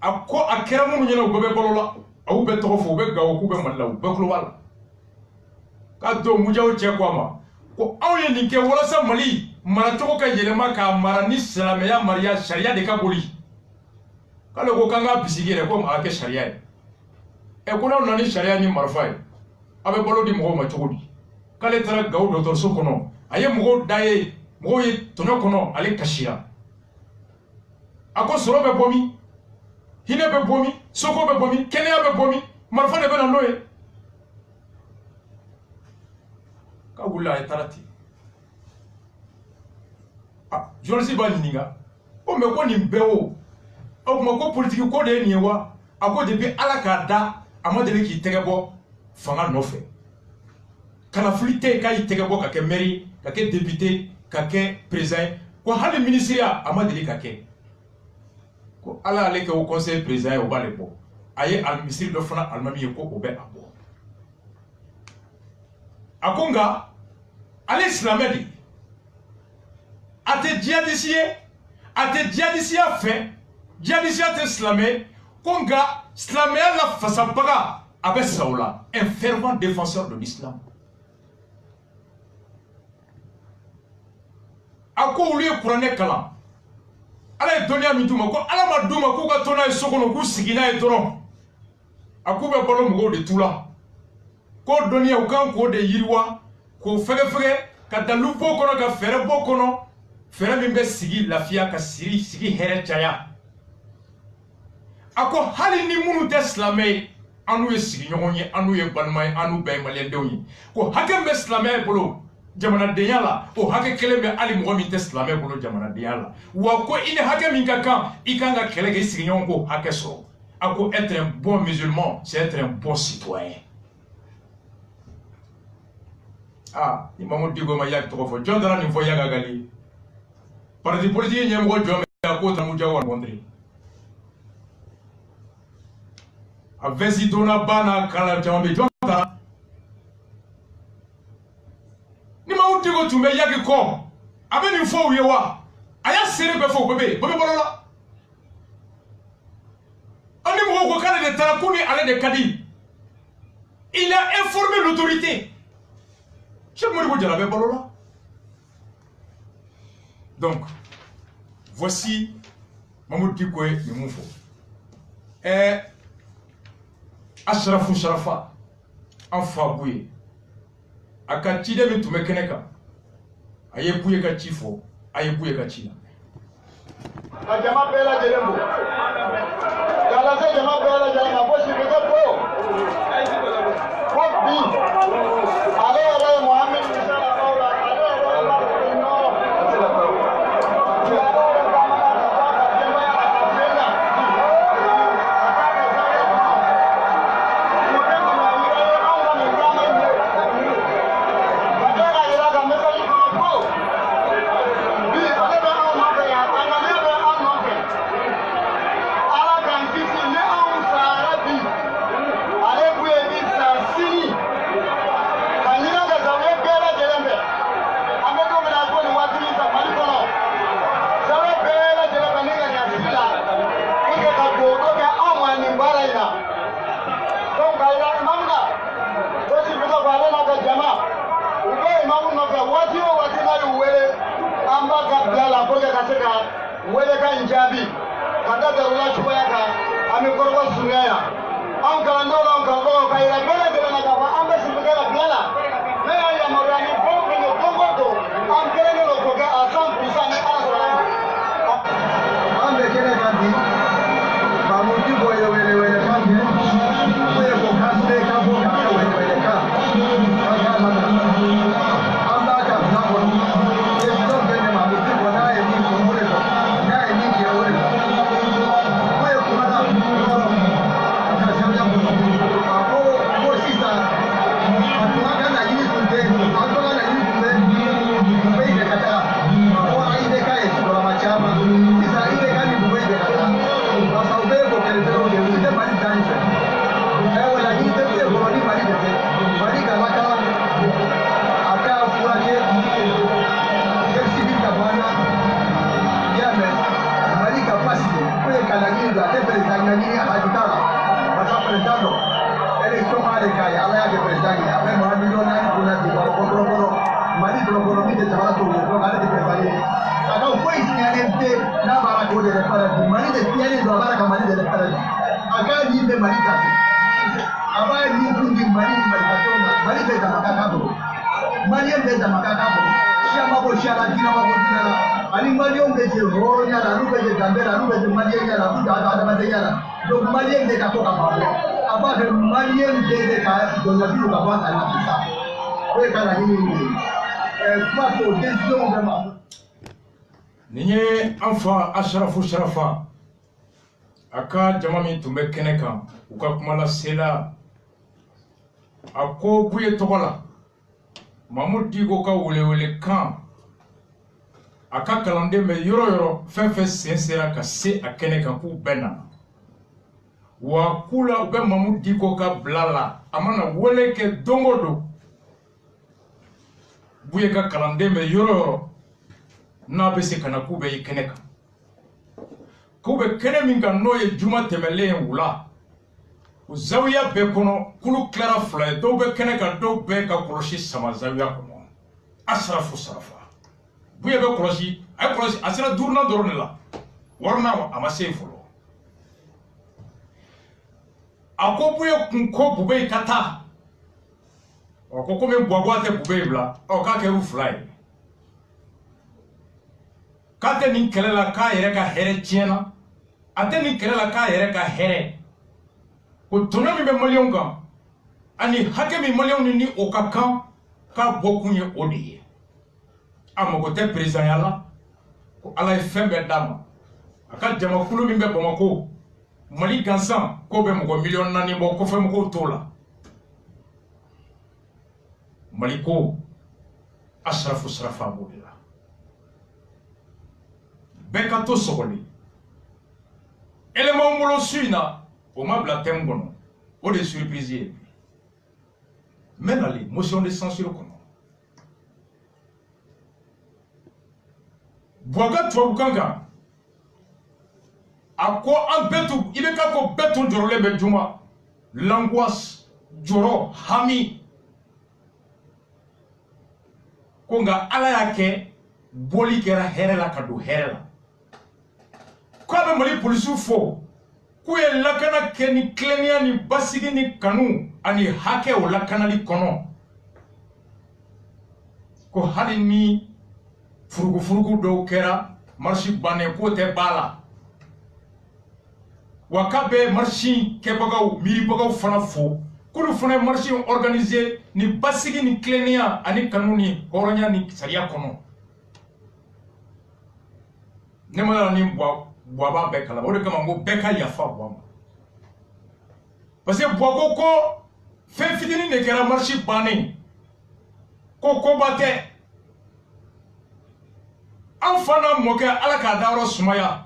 Speaker 1: a ko a kɛra minnu ɲɛna u bɛɛ bɛ balo la aw bɛ tɔgɔ fɔ u bɛ Gawo k'u bɛ Mali la u bɛɛ tulo b'a la k'a don mujaw cɛ ko a ma ko aw ye nin kɛ walasa Mali maracogo ka yɛlɛma k'a mara ni silamɛya mariya sariya de ka boli k'ale ko k'an k'a bisigi yɛrɛ ko a kɛ sariya ye ko n'aw nana ni sariya ni marifa ye aw bɛ balo di mɔgɔw ma cogo di k'ale taara Gawo dɔgɔtɔrɔso kɔnɔ a ye mɔgɔw da ye mɔgɔw ye tɔɲɔ kɔnɔ ale kasira a ko sɔrɔ bɛ bɔ min hinɛ bɛ bɔ min soko bɛ bɔ min kɛnɛya bɛ bɔ min marifa de bɛ na n'o ye k'a wulila a ye taara ten journaliste b'a ɲininka ko mais ko nin bɛɛ o o tuma ko politique ko de ye nin ye wa a ko depuis Ala k'a da a ma deli k'i tɛgɛ bɔ fanga nɔfɛ kalafili tɛ k'a y'i tɛgɛ bɔ ka kɛ maire ka kɛ député ka kɛ président ko hali ministère a ma deli ka kɛ ko Ala y'ale kɛ o conseil président ye o b'ale bɔ a ye ministre dɔ fana alimami ye ko o bɛ a bɔ a ko nka ale silamɛ de a tɛ djihadiste ye a tɛ djihadisiya fɛ djihadisiya tɛ silamɛ ko nka silamɛya la fasabaga a bɛ sa o la un fervent défenseur de l'islam a ko olu ye kuranɛ kalan Ala ye dɔnniya min d'u ma ko Ala ma d'u ma k'u ka to n'a ye so kɔnɔ k'u sigi n'a ye dɔrɔn a k'u bɛ balo mɔgɔw de tu la ko dɔnniya u kan k'o de yiriwa k'o fɛgɛfɛgɛ ka dalu bɔ kɔnɔ ka fɛɛrɛ bɔ kɔnɔ fɛɛrɛ min bɛ sigi lafiya ka sigi hɛrɛ caya a ko hali ni minnu tɛ silamɛ ye an n'u ye sigiɲɔgɔn ye an n'u ye balima ye an n'u bɛɛ ye maliyɛndenw ye ko hakɛ min bɛ silamɛya bolo jamanadenya la o hakɛ kelen bɛ hali mɔgɔ min tɛ silamɛ bolo jamanadenya la wa ko i ni hakɛ min ka kan i kan ka kɛlɛ kɛ i sigiɲɔgɔn k'o hakɛ sɔrɔ a ko être un bon musulman c'est être un bon citoyen ni Mamudu Diko ma Yak tɔgɔ fɔ jɔn taara nin fɔ Yak Agali parti politique ɲɛmɔgɔ jɔn bɛ a k'o taara mujaw wa rencontré a vɛsi donna ba n'a kan na caman bɛ jɔn taara ni Mamudu Diko tun bɛ Yak kɔ a bɛ nin fɔ u ye wa a y'a seere bɛɛ fɔ u bɛɛ bɛ balo la an ni mɔgɔw ko k'ale de taara k'u ni ale de ka di il a informé l'autorité Cheikh Modibo Diarra bɛ balo la donc voici Mamudu Diko ye nin mun fɔ Ashrafu Sharafa an fa Buye a ka ciden min tun bɛ kɛnɛ kan a ye Buye ka ci fɔ a ye Buye ka ci la
Speaker 6: ka jama bɛɛ lajɛlen fo k'a lase jama bɛɛ lajɛlen ma ko Sidiki ko bi ale yɛrɛ ye Mohamed Musa Lakaw la ale yɛrɛ ye Malick Nɔrɔ wele kan jaabi ka da darula cogoya kan an bɛ kɔrɔbɔ surunya yan anw kalandenw n'anw karamɔgɔw ka yira bɛɛ lajɛlen na k'a fɔ an bɛ sigi kɛ ka bila la ne y'a yamaruya ni fɛn o fɛn ye don o don an kɛlen don k'o kɛ à 100% ni ala sɔnna an bɛ kɛnɛ kan bi Mamuti bɔ ye wele kan kɛ ko ye ko kan bɛ kan bɔ ka kɛ wele kan an k'a lamɛn an b'a ka bila kɔnɔ décision bɛ ne Mamuti bɔ n'a ye min fɔ o de fɔ n'a ye min kɛ o de fɔ ko ye kuma la a ka sariya kɔnɔ a ko sisan a tun ka laɲini tun tɛ a tun ka laɲini tun bɛ u bɛ yɛlɛ ka taga ko IBK ye sigiyɔrɔma caman sisan IBK ni u bɛ yɛlɛ ka taga parce que u bɛ ye ko kɛlɛkɛlaw de ye u tɛ Mali ta ni fɛ wa laɲini tɛ foyi kɔnɔ ni Mali de tɛ Mali ka lakana a ka furakɛ guerre civile ka bɔ an na i y'a mɛn Mali ka basigi ko ye ka laɲini don a tɛ président laɲini a haji t'a la parce que président dɔ élection b'ale k'a ye ala y'a kɛ président ye a bɛ maa miliyɔn 4 kunna bi kɔnɔ Mali dɔrɔn kɔnɔ min tɛ jamana tɔw ye donc ale tɛ président ye a ka foyi signalen tɛ n'a b'a k'o de réparer Mali de signalen don a b'a ka Mali de réparer a k'a ɲi bɛ Mali ta fɛ a b'a ɲi kun di Mali ni Malikadenw ma Mali bɛ dama ka k'a bolo Maliyɛn bɛ dama ka k'a bolo siya ma bɔ siya la diinɛ ma bɔ diinɛ la ani Maliyɛnw bɛ jɛ hɔrɔnya la olu bɛ jɛ danbe la olu bɛ jɛ Maliyɛnya la olu bɛ adamadenya la donc Maliyɛn bɛ ka to ka ban a b'a fɛ Maliyɛn bɛɛ bɛ ka jɔnjɔnjugu ka bɔ a la sisan o ye ka laɲini ye kuma fɔ o décision bɛ ma.
Speaker 1: Nin ye an fa Asharafu Sharafa a ka jama min tun bɛ kɛnɛ kan u ka kuma lasela a ko Buye tɔgɔ la Mamudu Diko ka welewele kan a ka kalanden bɛ yɔrɔ yɔrɔ fɛn fɛn sen sera ka se a kɛnɛ kan k'u bɛɛ nana wa k'u la u bɛ Mamudu Diko ka bila la a mana wele kɛ don o don Buye ka kalanden bɛ yɔrɔ yɔrɔ n'a bɛ se ka na k'u bɛ ye kɛnɛ kan k'u bɛ kɛnɛ min kan n'o ye juma tɛmɛlen wula o zawiya bɛɛ kɔnɔ kulu tilara fila ye dɔw bɛ kɛnɛ kan dɔw bɛɛ ka kɔlɔsi sama zawiya kɔnɔ Asharafu Sharafa Buye bɛ kɔlɔsi a ye kɔlɔsi a sera duurunan dɔrɔn de la wɔɔrɔnan a ma se yen fɔlɔ a ko Buye kun ko Bube ka taa ɔ ko komi Buwagwa tɛ Bube bila ɔ k'a kɛra u fila ye k'a tɛ nin kɛlɛ la k'a yɛrɛ ka hɛrɛ tiɲɛna a tɛ nin kɛlɛ la k'a yɛrɛ ka hɛrɛ ko tɔnɔ min bɛ Maliyɛnw kan ani hakɛ min Maliyɛnw ni o ka kan k'a bɔ kun ye o de ye a mago tɛ présidenya la ko ala ye fɛn bɛɛ d'a ma a ka jamakulu min bɛ Bamako Mali gansan k'o bɛ mɔgɔ miliyɔn 4 bɔ kɔfɛ mɔgɔw t'o la Mali ko Asharafu Sharafa b'o de la bɛɛ ka to sɔgɔli élément bolo su in na o ma bila thème kɔnɔ o de ye surprise ye n bɛ nali motion de censure kɔnɔ Buwaga tubabukan kan a ko an bɛɛ tun i bɛ k'a fɔ bɛɛ tun jɔrɔlen bɛ juma l'angoisse jɔrɔ hami ko nka ala y'a kɛ bɔli kɛra hɛrɛ la ka don hɛrɛ la k'a bɛ Mali polisiw fɔ k'u ye lakana kɛ ni tilennenya ni basigi ni kanu ani hakɛ o lakanali kɔnɔ ko hali ni furugufurugu dɔw kɛra marche bannen k'o tɛ ba la wa k'a bɛ marche kɛbagaw miiribagaw fana fo k'olu fana ye marche organisé ni basigi ni tilennenya ani kanu ni hɔrɔnya ni sariya kɔnɔ ne ma dala ni Buwaba bɛɛ kalama o de kama n ko bɛɛ ka yafa Buwa ma parce que Buwa ko fɛn fitinin de kɛra marche bannen ko koba tɛ an fana mɔkɛ ala k'a dayɔrɔ sumaya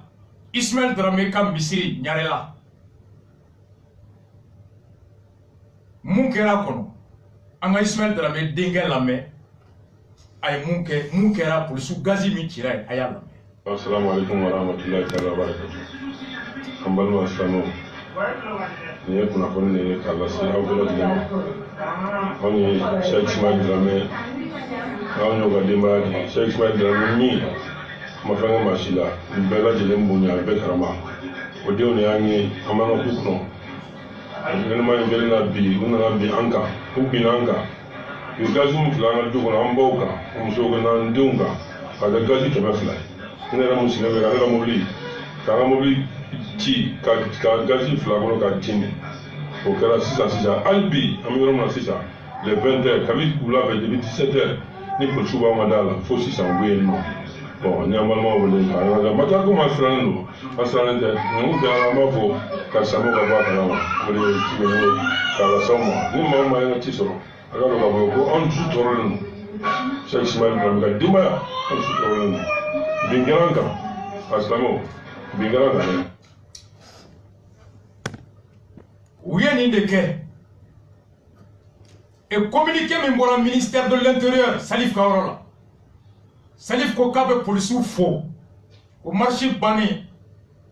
Speaker 1: Ismaël Dramé ka misiri Ɲarela mun kɛra kɔnɔ an ka Ismaël Dramé denkɛ lamɛn a ye mun kɛra polisiw gazi min cira ye a y'a lamɛn.
Speaker 7: Assalamu alaikum warahmatullahi ta'ala wabarakatuh. An balima silamɛw nin ye kunnafoni de ye k'a lase aw bɛɛ lajɛlen ma anw ye Cheikh Ismaël Dramé anw y'o ka denbaya de ye Cheikh Ismaël Dramé min ma fɛngɛ maa si la nin bɛɛ lajɛlen bonya bɛɛ karama o denw de y'an ye an b'an ka ku kɔnɔ événement in kɛlen na bi u nana bin an kan u binna an kan u ye gazi min fila an ka du kɔnɔ an baw kan musow kan n'an denw kan k'a kɛ gazi 200 ye ne yɛrɛ mun sigilen bɛ ale ka mobili k'an ka mobili ci ka gazi fila kɔnɔ k'a tiɲɛ o kɛra sisan hali bi an bɛ yɔrɔ min na sisan les 20 heures kabi wula fɛ depuis 17 heures ni polisiw b'an ka da la fo sisan u bɛ yen nɔ bon ni an balimaw wele k'a yɔrɔ matara ko ma sirannen don an sirannen tɛ ninnu bɛɛ an b'a fɔ karisa m'o ka bɔ a kalama o de ye tuguni ye k'a las'aw ma ni maa o maa ye ci sɔrɔ a ka dɔn k'a fɔ ko anw dusu tɔɔrɔlen don Cheikh Ismaël Dramé ka denbaya an dusu tɔɔrɔlen don bin kɛra an kan a silamɛw bin kɛra an kan dɛ.
Speaker 1: U ye nin de kɛ et communiqué min bɔra ministère de l'intérieur Salif ka yɔrɔ la Salif ko k'a bɛ polisiw fo ko marche bannen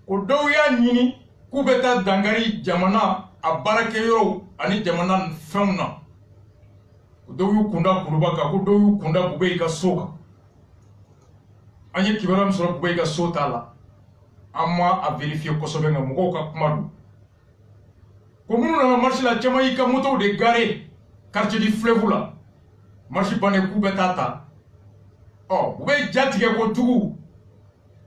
Speaker 1: ko dɔw y'a ɲini k'u bɛ taa dankari jamana a baarakɛyɔrɔw ani jamana fɛnw na ko dɔw y'u kunda Kuluba kan ko dɔw y'u kunda Bubey ka so kan an ye kibaruya min sɔrɔ Bubey ka so t'a la an ma a vérifier kosɛbɛ nka mɔgɔw ka kuma don ko minnu nana marche la caman y'i ka motow de garé quartier du fleuve la marche bannen k'u bɛ taa ta u bɛ ja tigɛ ko tugu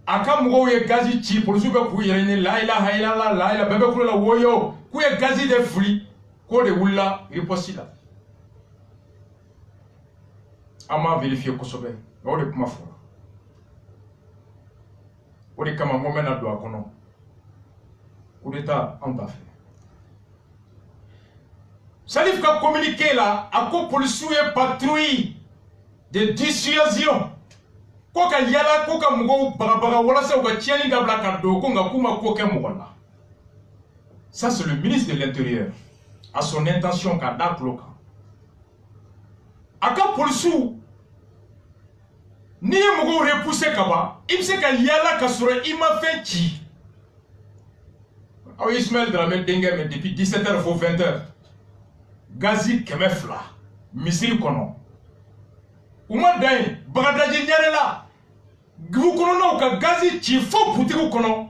Speaker 1: a ka mɔgɔw ye gazi ci polisiw bɛ k'u yɛrɛ ɲini la ilaha illallah la ilaha bɛɛ bɛ kulo la woyo k'u ye gazi de fili k'o de wulila riposte la an m'a vérifier kosɛbɛ o de kuma fɔra o de kama n ko n bɛna don a kɔnɔ coup d'état an t'a fɛ Salif ka communiqué la a ko polisiw ye patrouille de dissuasion ko ka yala ko ka mɔgɔw bagabaga walasa u ka tiɲɛni dabila ka don ko nka k'u ma ko kɛ mɔgɔ la ça c'est le ministre de l'intérieur à son intention k'a da tulo kan a ka polisiw n'i ye mɔgɔw repousser ka ban i bɛ se ka yala ka sɔrɔ i ma fɛn ci aw ye Ismaël Dramé denkɛ mais depuis 17 heures fo 20 heures gazi 200 misiri kɔnɔ u ma dan yen Bagadaji ɲare la dugu kɔnɔnaw ka gazi ci fo butigiw kɔnɔ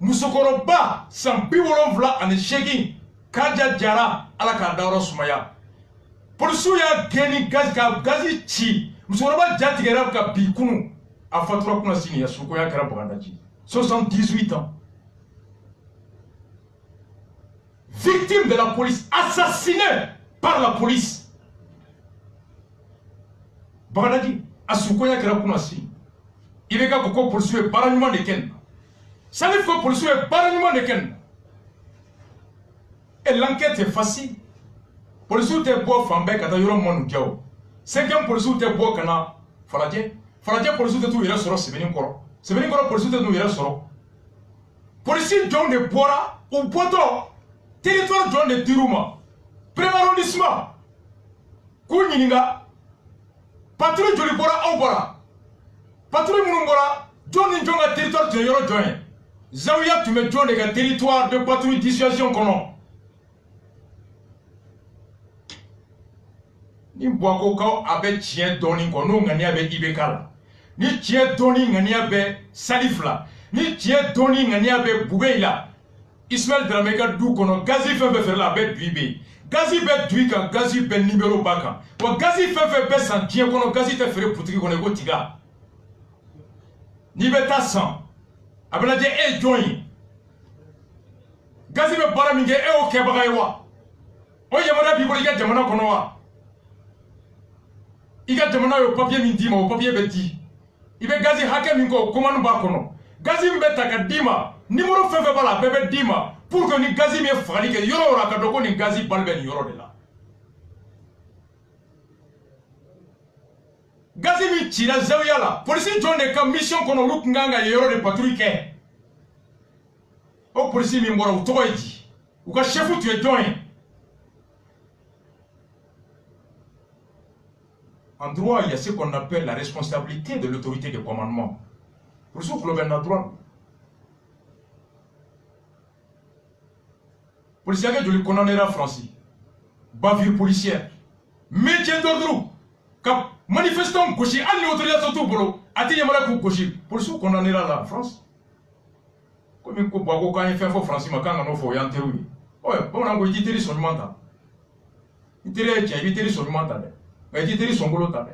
Speaker 1: musokɔrɔba san 78 Kaja Jara ala k'a dayɔrɔ sumaya polisiw y'a gɛn ni gazi ka gazi ci musokɔrɔba ja tigɛra ka bi kunu a fatura kunna sini ya sukoya kɛra Bagadaji 78 ans victime de la police, assassiné par la police. Bagadaji, Asukoya kera kunasi. Il est gars ko policier baranyuma de ken. Salif ko policier baranyuma de ken. Et l'enquête est facile. Policier te bo fambe kata yoro monu jaw. Cinquième policier te bo kana Faladje. Faladje policier te tu ira soro sebeni koro. Sebeni koro policier te tu ira soro. Policier John de Bora ou Poto territoire John de Tirouma, premier arrondissement, Kouninga, patrouille Joli Bora Aubora, patrouille Moumbora, John et John a territoire de Yoro John, Zaouya tu mets John et territoire de patrouille dissuasion kono. Ni Boako Kao abe tien doni kono ngani abe Ibekala, ni tien doni ngani abe Salifla, ni tien doni ngani abe Boubeila. Ismaël Dramé ka du kono gazi fɛn fɛn feerela a bɛ dui be gazi bɛ dui kan gazi bɛ numéro ba kan wa gazi fɛn fɛn bɛ san diɲɛ kɔnɔ gazi tɛ feere butigi kɔnɔ i ko tiga n'i bɛ taa san a bɛ lajɛ e ye jɔn ye gazi bɛ baara min kɛ e y'o kɛbaga ye wa o yamaruya b'i bolo i ka jamana kɔnɔ wa i ka jamana y'o papier min d'i ma o papier bɛ di i bɛ gazi hakɛ min kɛ o commande b'a kɔnɔ gazi min bɛ ta ka d'i ma numéro fɛn fɛn b'a la a bɛɛ bɛ d'i ma pour que ni gazi min ye fagali kɛ yɔrɔ o yɔrɔ a ka dɔn ko nin gazi bali bɛ nin yɔrɔ de la gazi min cira zawiya la polisi jɔn de ka mission kɔnɔ olu tun kan ka yen yɔrɔ de patrouille kɛ o polisi min bɔra u tɔgɔ ye di u ka chef tun ye jɔn ye en droit il y a ce qu'on appelle la responsabilité de l'autorité de commandement polisi tulo bɛ na droit policier que joli condamnera Francis bavure policière maintien d'ordre ka manifestant gosi hali ni autorisation t'u bolo ati yamara ku goshi police condamné la France comme ko bago quand il fait faux français ma quand on faut y enterrer ouais bon on a dit teri son manta teri ya teri son manta mais dit teri son golo ta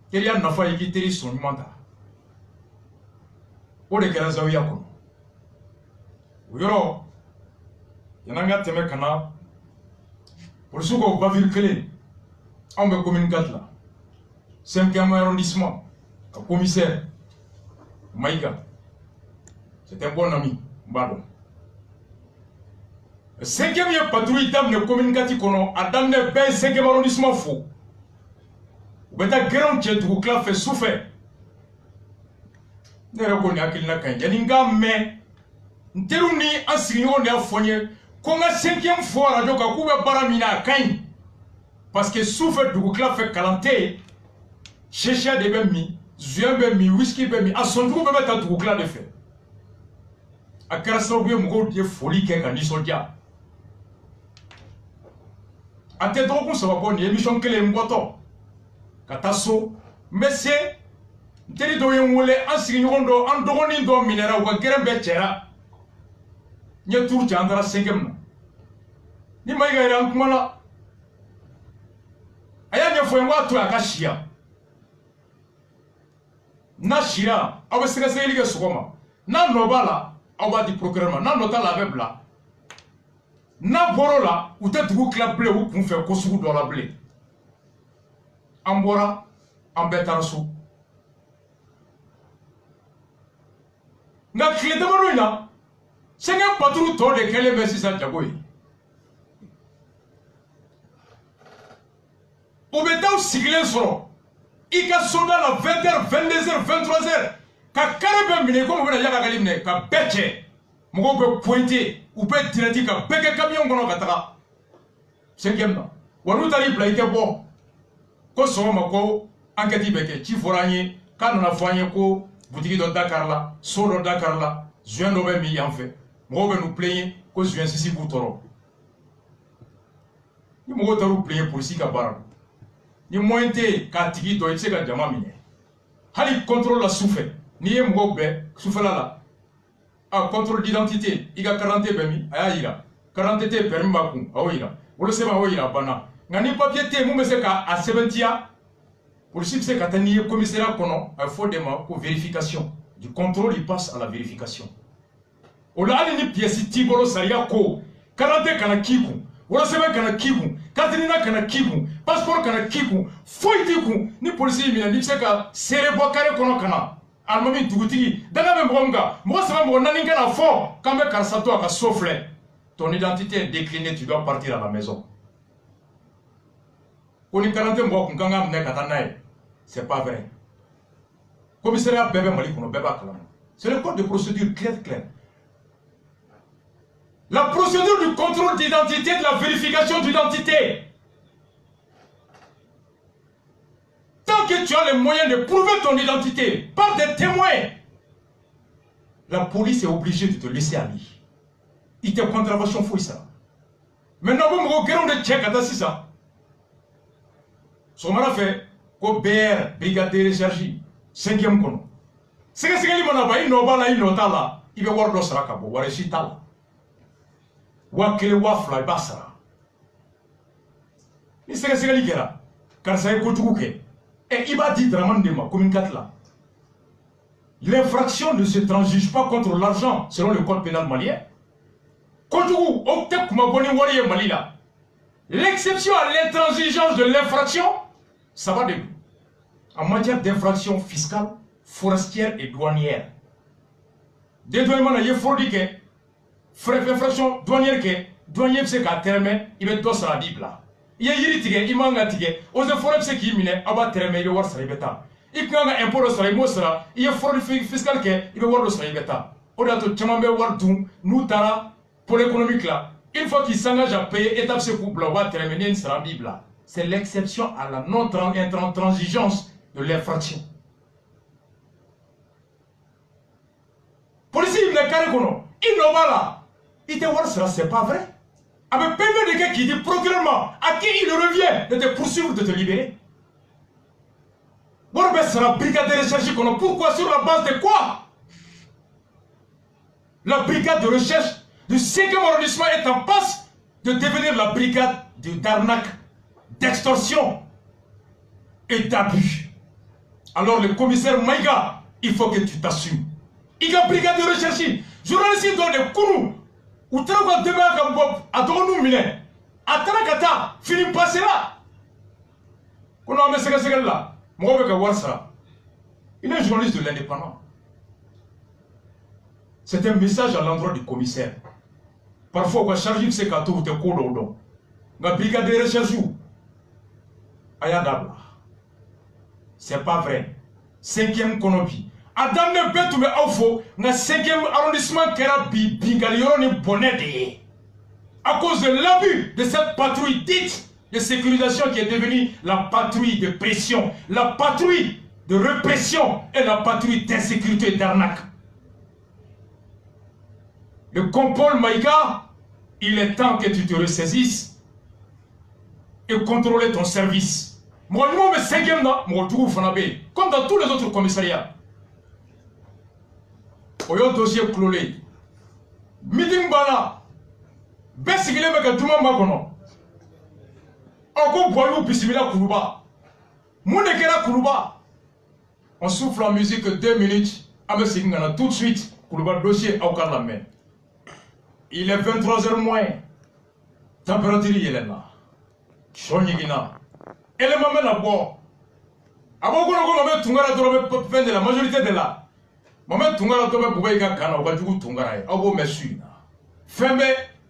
Speaker 1: teri ya nafa yi teri son manta o de kɛra zawiya kɔnɔ o yɔrɔ yan'an ka tɛmɛ ka na polisiw ka o bavure kelen anw bɛ commune 4 la 5e arrondissement ka commissaire Maïga c'est un bon ami n b'a dɔn 5e ye patrouille daminɛ commune 4 kɔnɔ a daminɛ bɛɛ ye 5e arrondissement fo u bɛ taa gɛrɛnw cɛ dugu tila fɛ su fɛ ne yɛrɛ ko nin hakilina ka ɲi yanni n k'a mɛn n teriw ni an sigiɲɔgɔnw de y'a fɔ n ye ko n ka 5e fɔ arajo kan k'u bɛ baara min na a ka ɲi parce que su fɛ dugu tila fɛ kalan tɛ yen sɛsiya de bɛ min zuyen bɛ min whisky bɛ min a sɔnjugu bɛɛ bɛ ta dugu tila de fɛ a kɛra sababu ye mɔgɔw ye foli kɛ ka nisɔndiya a tɛ dɔgɔkun 3 bɔ nin émission kelen n bɔtɔ ka taa so n bɛ se n teri dɔw ye n wele an sigiɲɔgɔn dɔ an dɔgɔnin dɔ minɛra u ka gɛrɛn bɛɛ cɛra n ye turu cɛ an taara 5e na ni Maïga yɛrɛ an kumana a y'a ɲɛfɔ n ye n k'a to a ka siya n'a sira aw bɛ sɛgɛsɛgɛli kɛ sɔgɔma n'a nɔ b'a la aw b'a di procureur ma n'a nɔ t'a la a bɛ bila n'a bɔr'o la u tɛ dugu tila bilen u kun fɛ ko sugu dɔ la bilen an bɔra an bɛɛ taara so nka tile damadɔ in na 5e patrouille tɔ de kɛlen bɛ sisan jago ye u bɛ taa sigilen sɔrɔ i ka soldat la 20h 22h 23h ka kare bɛɛ minɛ komi u bɛna yaga minɛ ka bɛɛ cɛ mɔgɔw bɛ pointer u bɛ direct ka bɛɛ kɛ camion kɔnɔ ka taga 5e na wa n'u taara i bila i tɛ bɔ ko sɔgɔma ko enquête bɛ kɛ ci fɔra an ye k'a nana fɔ an ye ko butigi dɔ Dakar la so dɔ Dakar la zuyen dɔ bɛ min yan fɛ mɔgɔw bɛ n'u plaigner ko zuyen sisi b'u tɔɔrɔ ni mɔgɔw taara u plaigner polisi ka baara ni moyen tɛ yen k'a tigi dɔ i tɛ se ka jama minɛ hali contrôle la sufɛ n'i ye mɔgɔw bɛɛ sufɛla la contrôle d'identité i ka carte d'identité bɛ min a y'a yira carte d'identité permis b'a kun a y'o yira wolosɛbɛn a y'o yira a banna nka ni papier tɛ yen mun bɛ se k'a sɛbɛntiya polisi bɛ se ka taa n'i ye commissariat kɔnɔ a bɛ fɔ de ma ko vérification du contrôle il passe à la vérification o la hali ni pièce t'i bolo sariya ko carte d'identité kana k'i kun wolosɛbɛn kana k'i kun carte d'identité kana k'i kun passeport kana k'i kun foyi t'i kun ni polisi y'i minɛ n'i bɛ se ka seere bɔ carré kɔnɔ ka na alimami dugutigi danga bɛ mɔgɔ min kan mɔgɔ 3 mɔgɔ 4 kana fɔ k'an bɛ karisa to a ka so filɛ ton identité est déclinée tu dois partir à la maison ko ni carte d'identité mɔgɔ kun kan ka minɛ ka taa n'a ye c'est pas vrai commissariat bɛɛ bɛ Mali kɔnɔ bɛɛ b'a kalama c'est le code de procédure clair. La procédure du contrôle d'identité, de la vérification d'identité. Tant que tu as les moyens de prouver ton identité par des témoins, la police est obligée de te laisser aller. Il te contravention fouille ça. Maintenant, vous me de check à ça. Son mara fait que BR, brigade de recherche, 5e kono. C'est que c'est que l'imana il n'oba là, il n'ota là, il va voir l'osra kabo, wareshita. Wakele wafla basara ni sɛgɛsɛgɛli kɛra karisa ye kojugu kɛ i b'a di Dramane de ma commune 4 la l'infraction ne se transige pas contre l'argent selon le code pénal malien kojugu o tɛ kuma bɔ ni wari ye Mali la l'exception à l'intransigeance de l'infraction ça va de en matière d'infraction fiscale forestière et douanière dédouanement na ye fraude kɛ infraction douanière que douanier se ka terme il be do sara bibla ye yiri tige imanga tige o ze forêt se ki mine aba terme il be war sara beta ikanga impôt sara mo sara ye fraude fiscale que il be war do sara beta o da to chama be war dum nous tara pour économique là une fois qu'il s'engage à payer étape se couple va terminer une sara bibla c'est l'exception à la non intransigeance de l'infraction policier il ne carré kono il no bala il te voir cela, c'est pas vrai. Avec PV de quelqu'un qui dit procurement à qui il revient de te poursuivre, de te libérer. Borbe sera brigade de recherche. Pourquoi? Sur la base de quoi? La brigade de recherche du 5e arrondissement est en passe de devenir la brigade d'arnaque, d'extorsion et d'abus. Alors le commissaire Maïga, il faut que tu t'assumes. Il y a brigade de recherche. Journaliste dans les kourous. Ou travail demain comme Bob, à nous miner. À Tarakata, fini passer là. Qu'on a mis ce là. Moi, je vais voir ça. Il est journaliste de l'Indépendant. C'est un message à l'endroit du commissaire. Parfois, on va charger ce qu'à tout te coudon. La brigade de recherche. Ayadabla. C'est pas vrai. 5e Konopi. Adam ne peut tout faire. Le 5e arrondissement qui a Bingalion bonnet. À cause de l'abus de cette patrouille dite de sécurisation qui est devenue la patrouille de pression, la patrouille de répression et la patrouille d'insécurité et d'arnaque. Le compol Maïga, il est temps que tu te ressaisisses et contrôler ton service. Moi, je suis 5e comme dans tous les autres commissariats. Oyo dossier clolé. Meeting bana. Besigile meka duma makono. Oko boyou bisimila kuluba. Mounekera kuluba. On souffle la musique 2 minutes. Ame sigana tout de suite. Kuluba dossier au la main. Il est 23h moins. Température il est là. Chonyigina. Elle m'a mis la boire. Avant qu'on ait tungara de la majorité de là. Maman tungara tobe bubeka kana obajugu tungara abo mesu fembe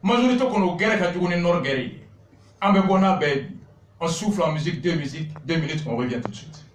Speaker 1: majorité kono guerre ka jugu ni nord guerre ambe bona baby on souffle en musique 2 minutes on revient tout de suite.